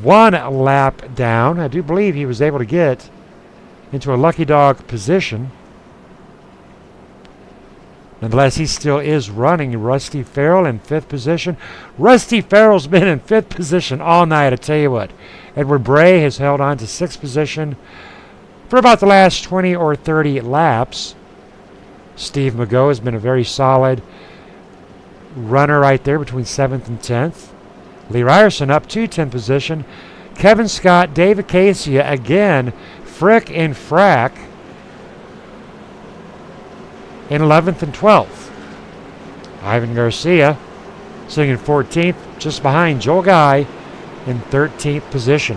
1 lap down. I do believe he was able to get into a lucky dog position. Nonetheless, he still is running. Rusty Farrell in 5th position. Rusty Farrell's been in 5th position all night, I tell you what. Edward Bray has held on to 6th position for about the last 20 or 30 laps. Steve Mago has been a very solid runner right there between 7th and 10th. Lee Ryerson up to 10th position. Kevin Scott, Dave Acacia again, Frick and Frack in 11th and 12th. Ivan Garcia sitting in 14th, just behind Joel Guy in 13th position.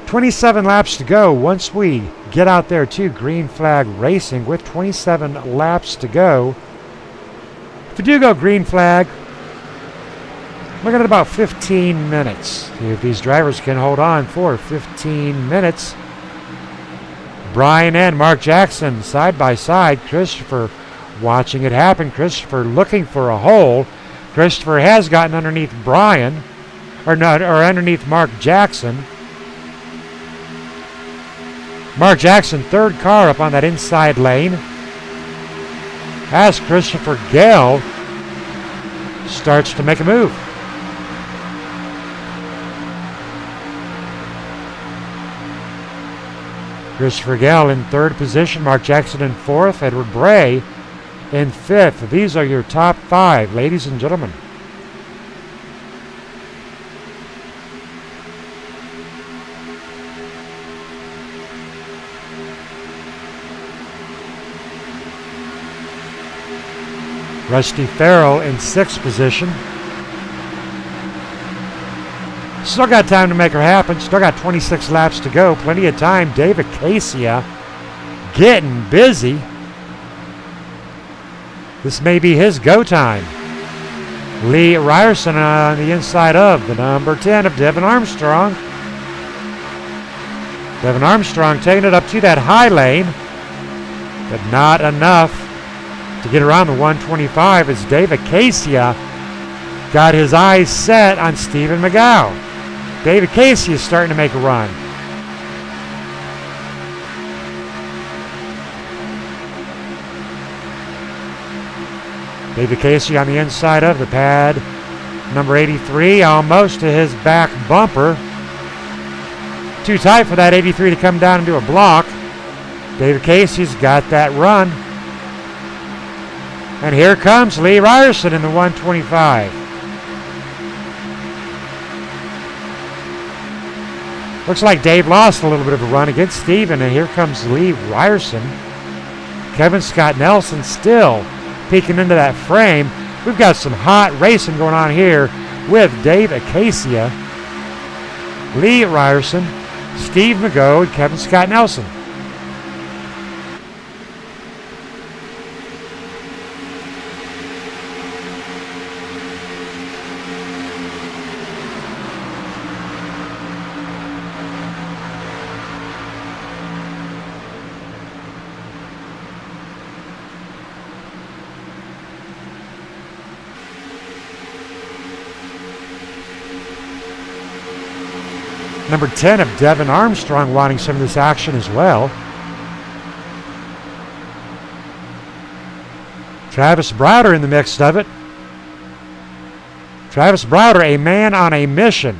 "27 laps to go once we get out there to green flag racing." With 27 laps to go, if we do go green flag, looking at about 15 minutes. If these drivers can hold on for 15 minutes. Brian and Mark Jackson side by side. Christopher watching it happen. Christopher looking for a hole. Christopher has gotten underneath Brian, or underneath Mark Jackson. Mark Jackson, third car up on that inside lane. As Christopher Gale starts to make a move. Christopher Gale in third position, Mark Jackson in fourth, Edward Bray in fifth. These are your top five, ladies and gentlemen. Rusty Farrell in sixth position. Still got time to make her happen. Still got 26 laps to go. Plenty of time. David Casey getting busy. This may be his go time. Lee Ryerson on the inside of the number 10 of Devin Armstrong. Devin Armstrong taking it up to that high lane, but not enough to get around the 125 as David Casey got his eyes set on Stephen McGow. David Casey is starting to make a run. David Casey on the inside of the pad. Number 83 almost to his back bumper. Too tight for that 83 to come down and do a block. David Casey's got that run. And here comes Lee Ryerson in the 125. Looks like Dave lost a little bit of a run against Steven, and here comes Lee Ryerson. Kevin Scott Nelson still peeking into that frame. We've got some hot racing going on here with Dave Acacia, Lee Ryerson, Steve McGough, and Kevin Scott Nelson. Number 10 of Devin Armstrong wanting some of this action as well. Travis Browder in the mix of it. Travis Browder, a man on a mission.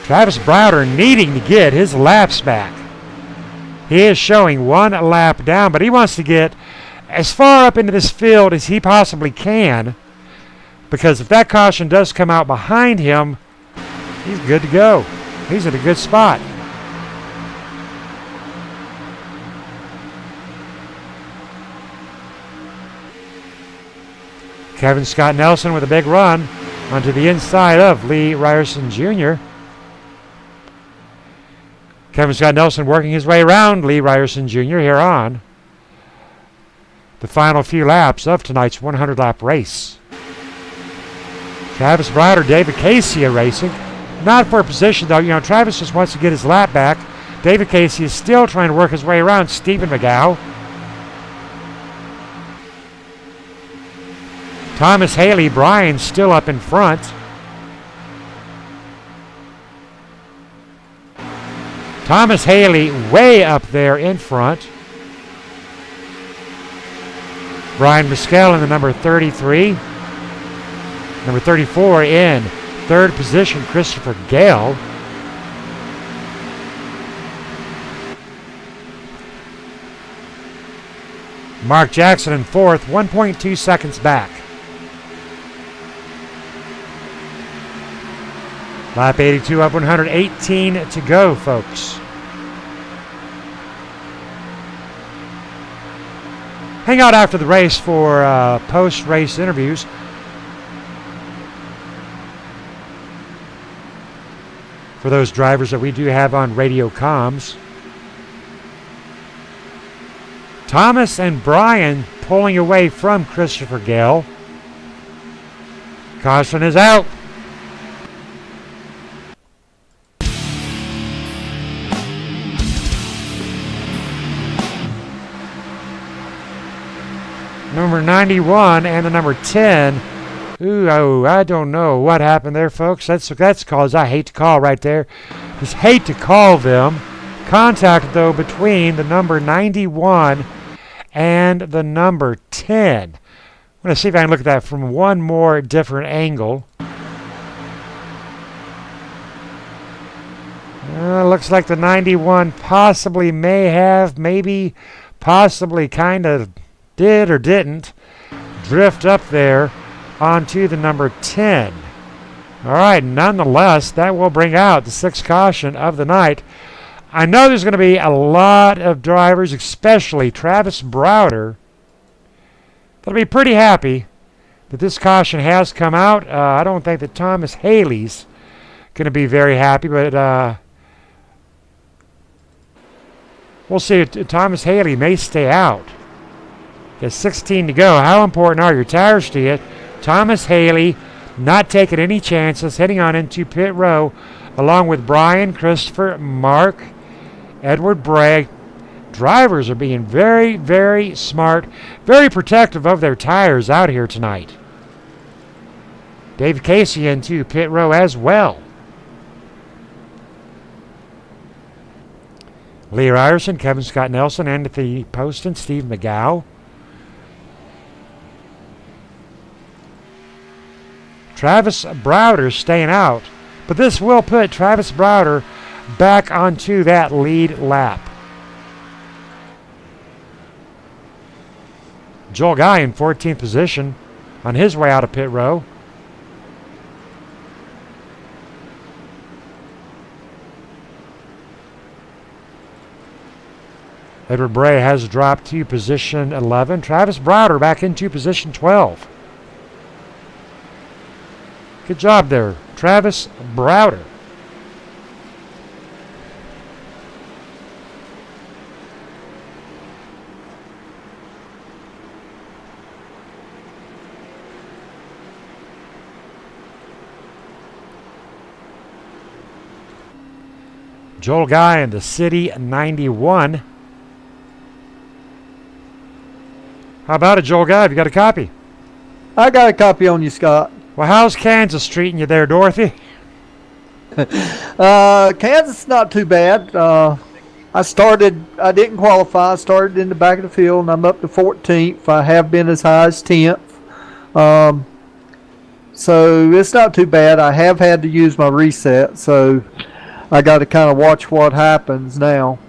Travis Browder needing to get his laps back. He is showing one lap down, but he wants to get as far up into this field as he possibly can, because if that caution does come out behind him, he's good to go. He's in a good spot. Kevin Scott Nelson with a big run onto the inside of Lee Ryerson Jr. Kevin Scott Nelson working his way around Lee Ryerson Jr. here on the final few laps of tonight's 100-lap race. Travis Browder, David Casey racing. Not for a position, though. You know, Travis just wants to get his lap back. David Casey is still trying to work his way around Stephen McGow. Thomas Haley, Brian still up in front. Thomas Haley way up there in front. Brian Mescal in the number 33. Number 34 in third position, Christopher Gale. Mark Jackson in fourth, 1.2 seconds back. Lap 82 up 118 to go, folks. Hang out after the race for post-race interviews. For those drivers that we do have on radio comms. Thomas and Brian pulling away from Christopher Gale. Caution is out. number 91 and the number 10. Ooh, oh, I don't know what happened there, folks. That's calls I hate to call right there. Just hate to call them. Contact, though, between the number 91 and the number 10. I'm going to see if I can look at that from one more different angle. Looks like the 91 possibly may have, maybe, possibly kind of did or didn't drift up there onto the number 10. All right, nonetheless, that will bring out the sixth caution of the night. I know there's going to be a lot of drivers, especially Travis Browder, that'll be pretty happy that this caution has come out. I don't think that Thomas Haley's going to be very happy, but we'll see. Thomas Haley may stay out. There's 16 to go. How important are your tires to you? Thomas Haley not taking any chances, heading on into pit row, along with Brian, Christopher, Mark, Edward Bragg. Drivers are being very, very smart, very protective of their tires out here tonight. Dave Casey into pit row as well. Lee Ryerson, Kevin Scott Nelson, Anthony Poston, Steve McGow. Travis Browder staying out, but this will put Travis Browder back onto that lead lap. Joel Guy in 14th position on his way out of pit row. Edward Bray has dropped to position 11. Travis Browder back into position 12. Good job there, Travis Browder. Joel Guy in the City 91. How about it, Joel Guy? Have you got a copy? I got a copy on you, Scott. Well, how's Kansas treating you there, Dorothy? Kansas not too bad. I didn't qualify. I started in the back of the field, and I'm up to 14th. I have been as high as 10th. So it's not too bad. I have had to use my reset, so I got to kind of watch what happens now.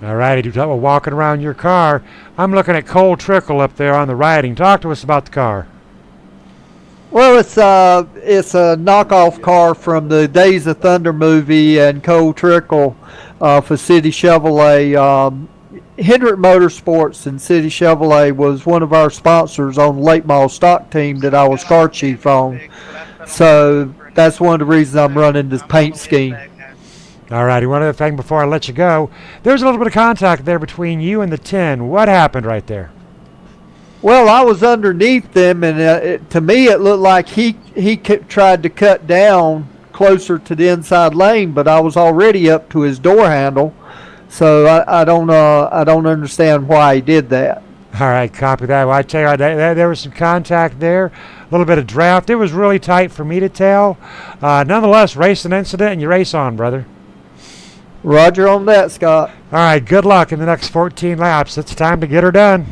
All righty, you talk about walking around your car. I'm looking at Cole Trickle up there on the writing. Talk to us about the car. Well, it's a knockoff car from the Days of Thunder movie and Cole Trickle for City Chevrolet. Hendrick Motorsports and City Chevrolet was one of our sponsors on the late model stock team that I was car chief on. So that's one of the reasons I'm running this paint scheme. All righty, one other thing before I let you go. There's a little bit of contact there between you and the 10. What happened right there? Well, I was underneath them, and to me it looked like he tried to cut down closer to the inside lane, but I was already up to his door handle, so I don't understand why he did that. All right, copy that. Well, I tell you, there was some contact there, a little bit of draft. It was really tight for me to tell. Nonetheless, racing incident, and you race on, brother. Roger on that, Scott. All right, good luck in the next 14 laps. It's time to get her done.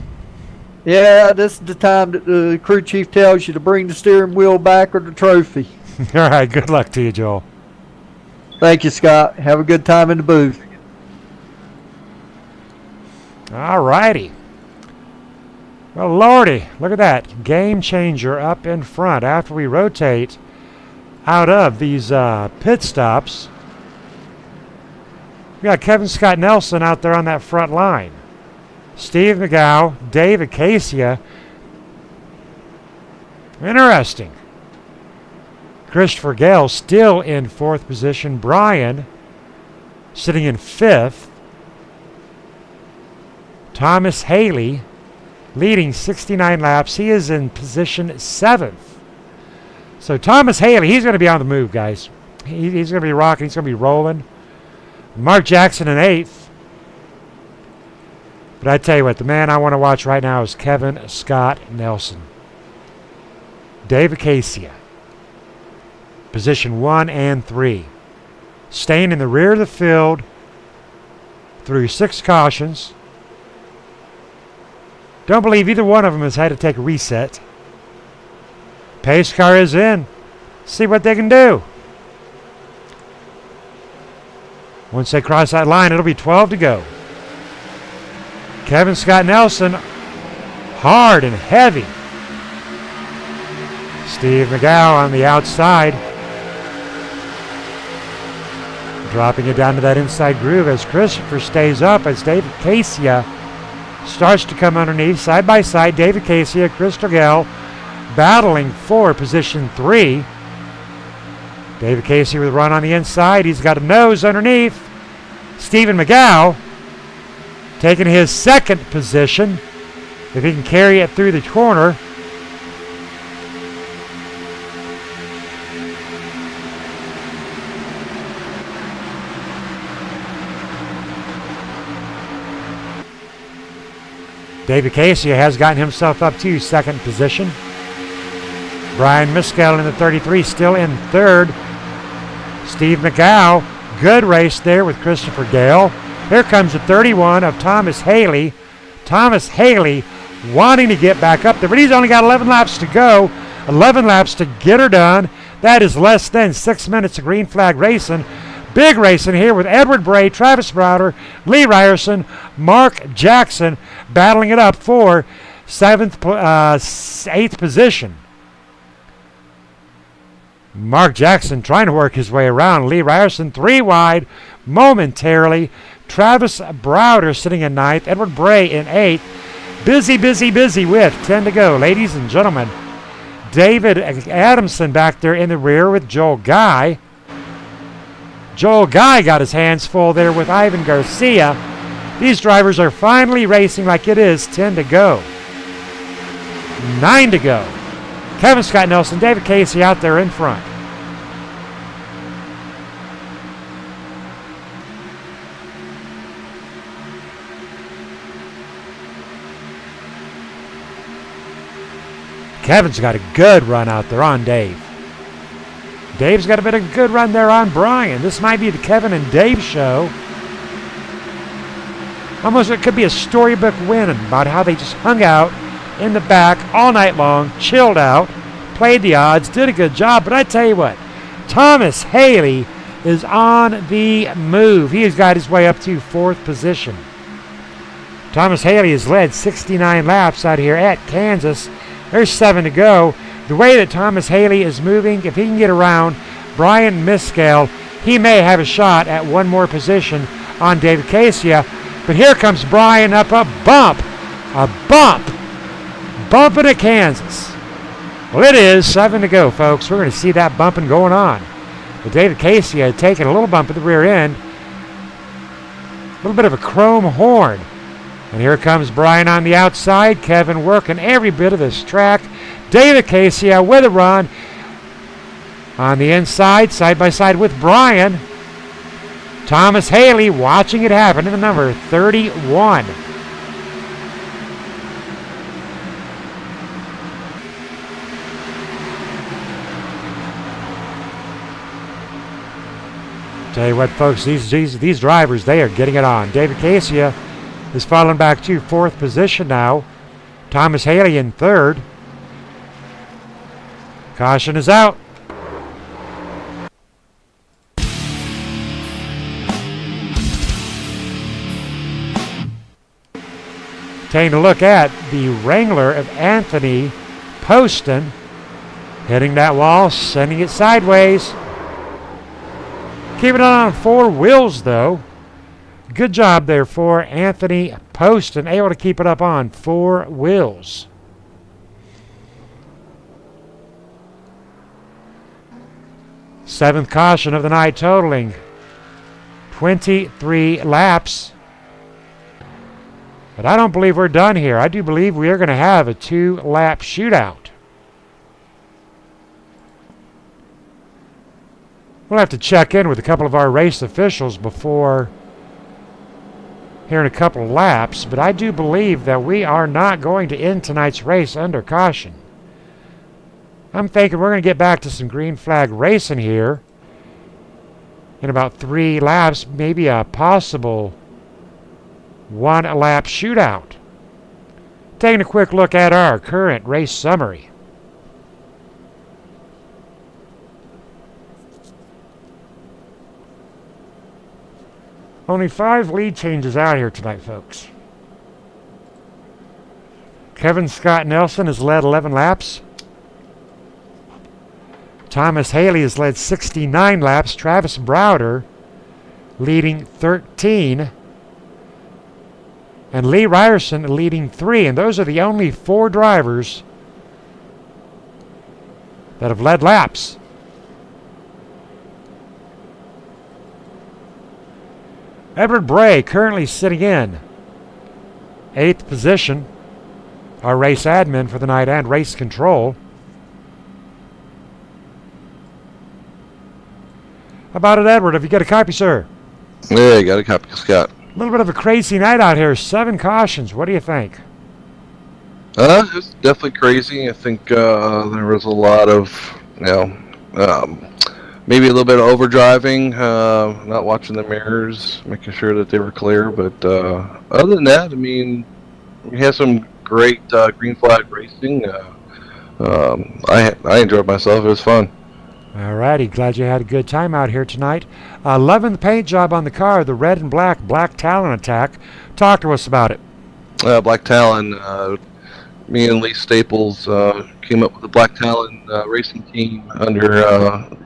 Yeah, this is the time that the crew chief tells you to bring the steering wheel back or the trophy. All right, good luck to you, Joel. Thank you, Scott. Have a good time in the booth. All righty. Well, Lordy, look at that. Game changer up in front after we rotate out of these pit stops. We got Kevin Scott Nelson out there on that front line. Steve McGow, David Casey. Interesting. Christopher Gale still in 4th position. Brian sitting in 5th. Thomas Haley leading 69 laps. He is in position 7th. So Thomas Haley, he's going to be on the move, guys. He's going to be rocking. He's going to be rolling. Mark Jackson in 8th. But I tell you what, the man I want to watch right now is Kevin Scott Nelson. Dave Acacia, position 1 and 3. Staying in the rear of the field through 6 cautions. Don't believe either one of them has had to take a reset. Pace car is in. See what they can do. Once they cross that line, it'll be 12 to go. Kevin Scott Nelson, hard and heavy. Steve McGow on the outside. Dropping it down to that inside groove as Christopher stays up as David Acacia starts to come underneath. Side by side, David Acacia, Chris Gell battling for position 3. David Acacia with a run on the inside. He's got a nose underneath. Stephen McGow taking his 2nd position. If he can carry it through the corner. David Acacia has gotten himself up to 2nd position. Brian Miskell in the 33 still in 3rd. Steve McGow, good race there with Christopher Gale. Here comes the 31 of Thomas Haley. Thomas Haley wanting to get back up there, but he's only got 11 laps to go. 11 laps to get her done. That is less than 6 minutes of green flag racing. Big racing here with Edward Bray, Travis Browder, Lee Ryerson, Mark Jackson battling it up for 8th position. Mark Jackson trying to work his way around. Lee Ryerson 3 wide momentarily. Travis Browder sitting in 9th. Edward Bray in 8th. Busy, busy, busy with 10 to go. Ladies and gentlemen, David Adamson back there in the rear with Joel Guy. Joel Guy got his hands full there with Ivan Garcia. These drivers are finally racing like it is 10 to go. 9 to go. Kevin Scott Nelson, David Casey out there in front. Kevin's got a good run out there on Dave. Dave's got a bit of a good run there on Brian. This might be the Kevin and Dave show. Almost it could be a storybook win about how they just hung out in the back all night long, chilled out, played the odds, did a good job. But I tell you what, Thomas Haley is on the move. He has got his way up to 4th position. Thomas Haley has led 69 laps out here at Kansas. There's 7 to go. The way that Thomas Haley is moving, if he can get around Brian Miskell, he may have a shot at one more position on David Casia. But here comes Brian up a bump bumping at Kansas. Well, it is 7 to go, folks. We're going to see that bumping going on. But David Casey had taken a little bump at the rear end. A little bit of a chrome horn. And here comes Brian on the outside. Kevin working every bit of this track. David Casey with a run. On the inside, side by side with Brian. Thomas Haley watching it happen in the number 31. Tell you what, folks, these drivers, they are getting it on. David Casey is falling back to 4th position now. Thomas Haley in 3rd. Caution is out. Taking a look at the Wrangler of Anthony Poston. Hitting that wall, sending it sideways. Keeping it on 4 wheels, though. Good job there for Anthony Poston, able to keep it up on 4 wheels. Seventh caution of the night, totaling 23 laps. But I don't believe we're done here. I do believe we are going to have a 2-lap shootout. We'll have to check in with a couple of our race officials before here in a couple of laps, but I do believe that we are not going to end tonight's race under caution. I'm thinking we're going to get back to some green flag racing here in about 3 laps, maybe a possible 1-lap shootout. Taking a quick look at our current race summary. Only 5 lead changes out here tonight, folks. Kevin Scott Nelson has led 11 laps. Thomas Haley has led 69 laps. Travis Browder leading 13. And Lee Ryerson leading 3. And those are the only 4 drivers that have led laps. Edward Bray currently sitting in 8th position. Our race admin for the night and race control. How about it, Edward? Have you got a copy, sir? Yeah, got a copy, Scott. A little bit of a crazy night out here. 7 cautions. What do you think? It's definitely crazy. I think there was a lot of, maybe a little bit of overdriving, not watching the mirrors, making sure that they were clear. But other than that, I mean, we had some great green flag racing. I enjoyed myself. It was fun. All righty. Glad you had a good time out here tonight. Loving the paint job on the car, the red and black Talon attack. Talk to us about it. Black Talon, me and Lee Staples came up with the Black Talon racing team under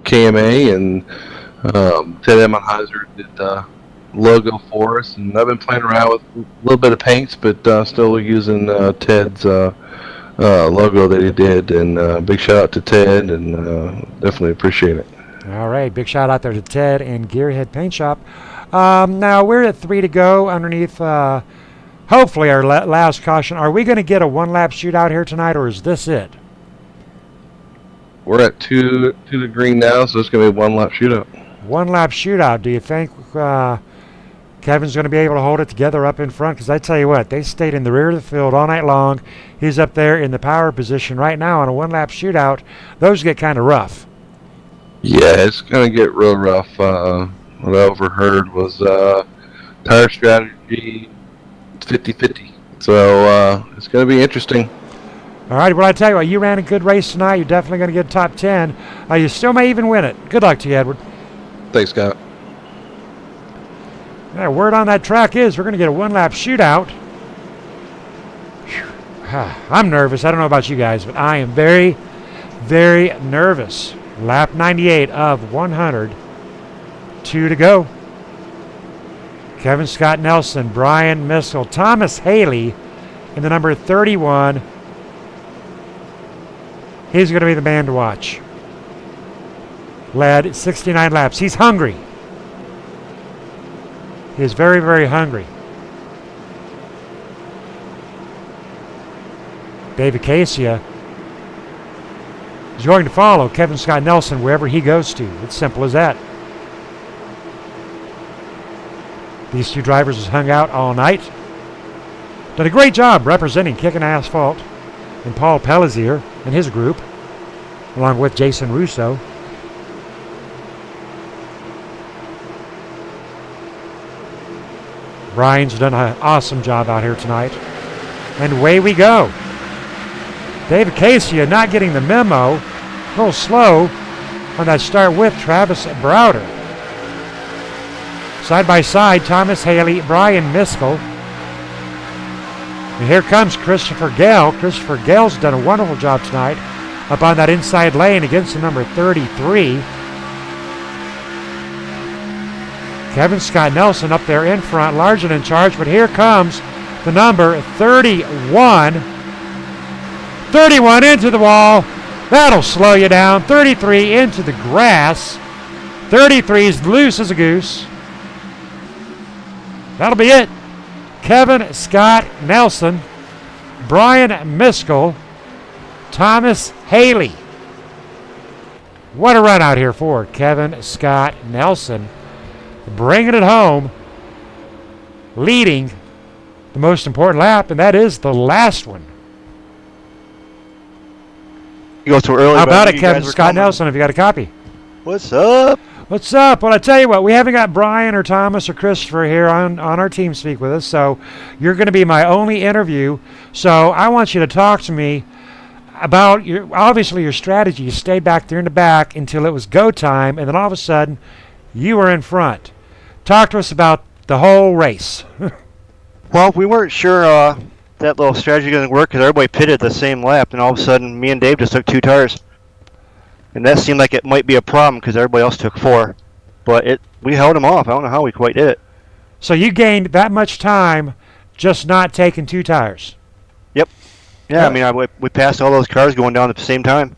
KMA, and Ted Emmenheiser did the logo for us. And I've been playing around with a little bit of paints, but still using Ted's logo that he did. And big shout out to Ted, and definitely appreciate it. All right. Big shout out there to Ted and Gearhead Paint Shop. Now we're at 3 to go underneath hopefully our last caution. Are we going to get a 1-lap shootout here tonight, or is this it? We're at 2 to the green now, so it's going to be a 1-lap shootout. 1-lap shootout. Do you think Kevin's going to be able to hold it together up in front? Because I tell you what, they stayed in the rear of the field all night long. He's up there in the power position right now on a 1-lap shootout. Those get kind of rough. Yeah, it's going to get real rough. What I overheard was tire strategy 50-50. So it's going to be interesting. All right, well, I tell you what, you ran a good race tonight. You're definitely going to get top 10. You still may even win it. Good luck to you, Edward. Thanks, Scott. Yeah, word on that track is we're going to get a 1-lap shootout. I'm nervous. I don't know about you guys, but I am very, very nervous. Lap 98 of 100. 2 to go. Kevin Scott Nelson, Brian Miskell, Thomas Haley in the number 31. He's going to be the man to watch. Led 69 laps. He's hungry. He is very, very hungry. David Casia is going to follow Kevin Scott Nelson wherever he goes to. It's simple as that. These 2 drivers has hung out all night. Done a great job representing Kickin' Asphalt and Paul Pellizier and his group, along with Jason Russo. Brian's done an awesome job out here tonight. And away we go. David Casia not getting the memo. A little slow on that start with Travis Browder. Side by side, Thomas Haley, Brian Miskell. And here comes Christopher Gale. Christopher Gale's done a wonderful job tonight up on that inside lane against the number 33. Kevin Scott Nelson up there in front, larger in charge, but here comes the number 31. 31 into the wall. That'll slow you down. 33 into the grass. 33 is loose as a goose. That'll be it. Kevin Scott Nelson, Brian Miskell, Thomas Haley. What a run out here for Kevin Scott Nelson. Bringing it home. leading the most important lap, and that is the last one. You go too early. How but I about knew it, you Kevin guys were Scott coming. Nelson? Have you got a copy? What's up? What's up? Well, I tell you what, we haven't got Brian or Thomas or Christopher here on our team speak with us, so you're going to be my only interview. So I want you to talk to me about your strategy. You stayed back there in the back until it was go time, and then all of a sudden you were in front. Talk to us about the whole race. Well, we weren't sure that little strategy going to work because everybody pitted the same lap, and all of a sudden me and Dave just took 2 tires. And that seemed like it might be a problem because everybody else took 4. But we held them off. I don't know how we quite did it. So you gained that much time just not taking 2 tires. Yep. Yeah, I mean, we passed all those cars going down at the same time.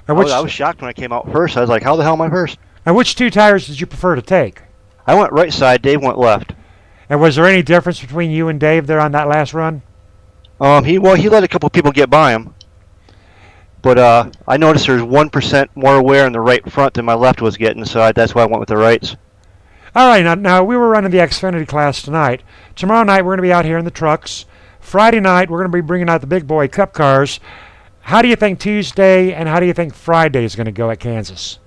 I was shocked when I came out first. I was like, how the hell am I first? And which 2 tires did you prefer to take? I went right side. Dave went left. And was there any difference between you and Dave there on that last run? He let a couple people get by him. But I noticed there's 1% more wear in the right front than my left was getting, so that's why I went with the rights. All right, now we were running the Xfinity class tonight. Tomorrow night we're going to be out here in the trucks. Friday night we're going to be bringing out the big boy cup cars. How do you think Tuesday and how do you think Friday is going to go at Kansas?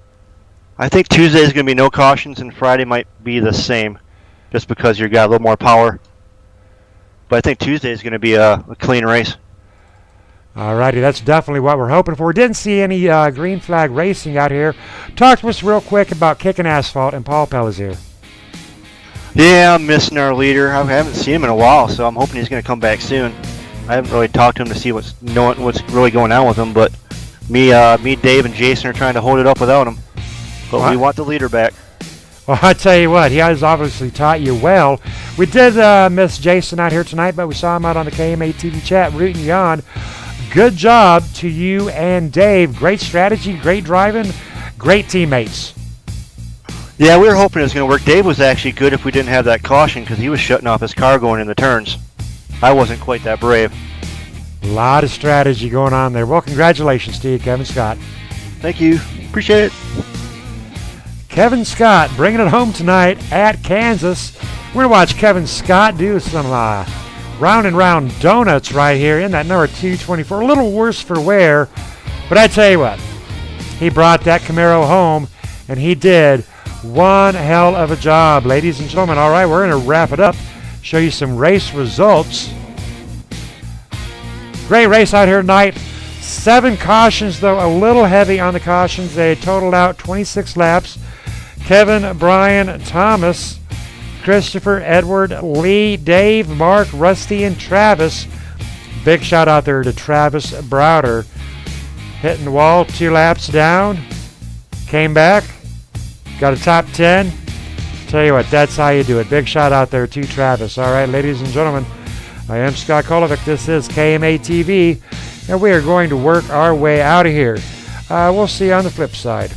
I think Tuesday is going to be no cautions and Friday might be the same, just because you've got a little more power. But I think Tuesday is going to be a clean race. All righty, that's definitely what we're hoping for. Didn't see any green flag racing out here. Talk to us real quick about kicking asphalt and Paul Pelletier. Yeah, I'm missing our leader. I haven't seen him in a while, so I'm hoping he's going to come back soon. I haven't really talked to him to see what's really going on with him, but me, Dave, and Jason are trying to hold it up without him. But we want the leader back. Well, I tell you what, he has obviously taught you well. We did miss Jason out here tonight, but we saw him out on the KMA TV chat rooting you on. Good job to you and Dave. Great strategy, great driving, great teammates. Yeah, we were hoping it was going to work. Dave was actually good if we didn't have that caution because he was shutting off his car going in the turns. I wasn't quite that brave. A lot of strategy going on there. Well, congratulations to you, Kevin Scott. Thank you. Appreciate it. Kevin Scott bringing it home tonight at Kansas. We're going to watch Kevin Scott do some round and round donuts right here in that number 224. A little worse for wear, but I tell you what, he brought that Camaro home, and he did one hell of a job, ladies and gentlemen. All right, we're going to wrap it up, show you some race results. Great race out here tonight. 7 cautions, though, a little heavy on the cautions. They totaled out 26 laps. Kevin, Brian, Thomas, Christopher, Edward, Lee, Dave, Mark, Rusty, and Travis. Big shout out there to Travis Browder. Hitting the wall 2 laps down. Came back. Got a top 10. Tell you what, that's how you do it. Big shout out there to Travis. All right, ladies and gentlemen, I am Scott Kolovic. This is KMA TV, and we are going to work our way out of here. We'll see you on the flip side.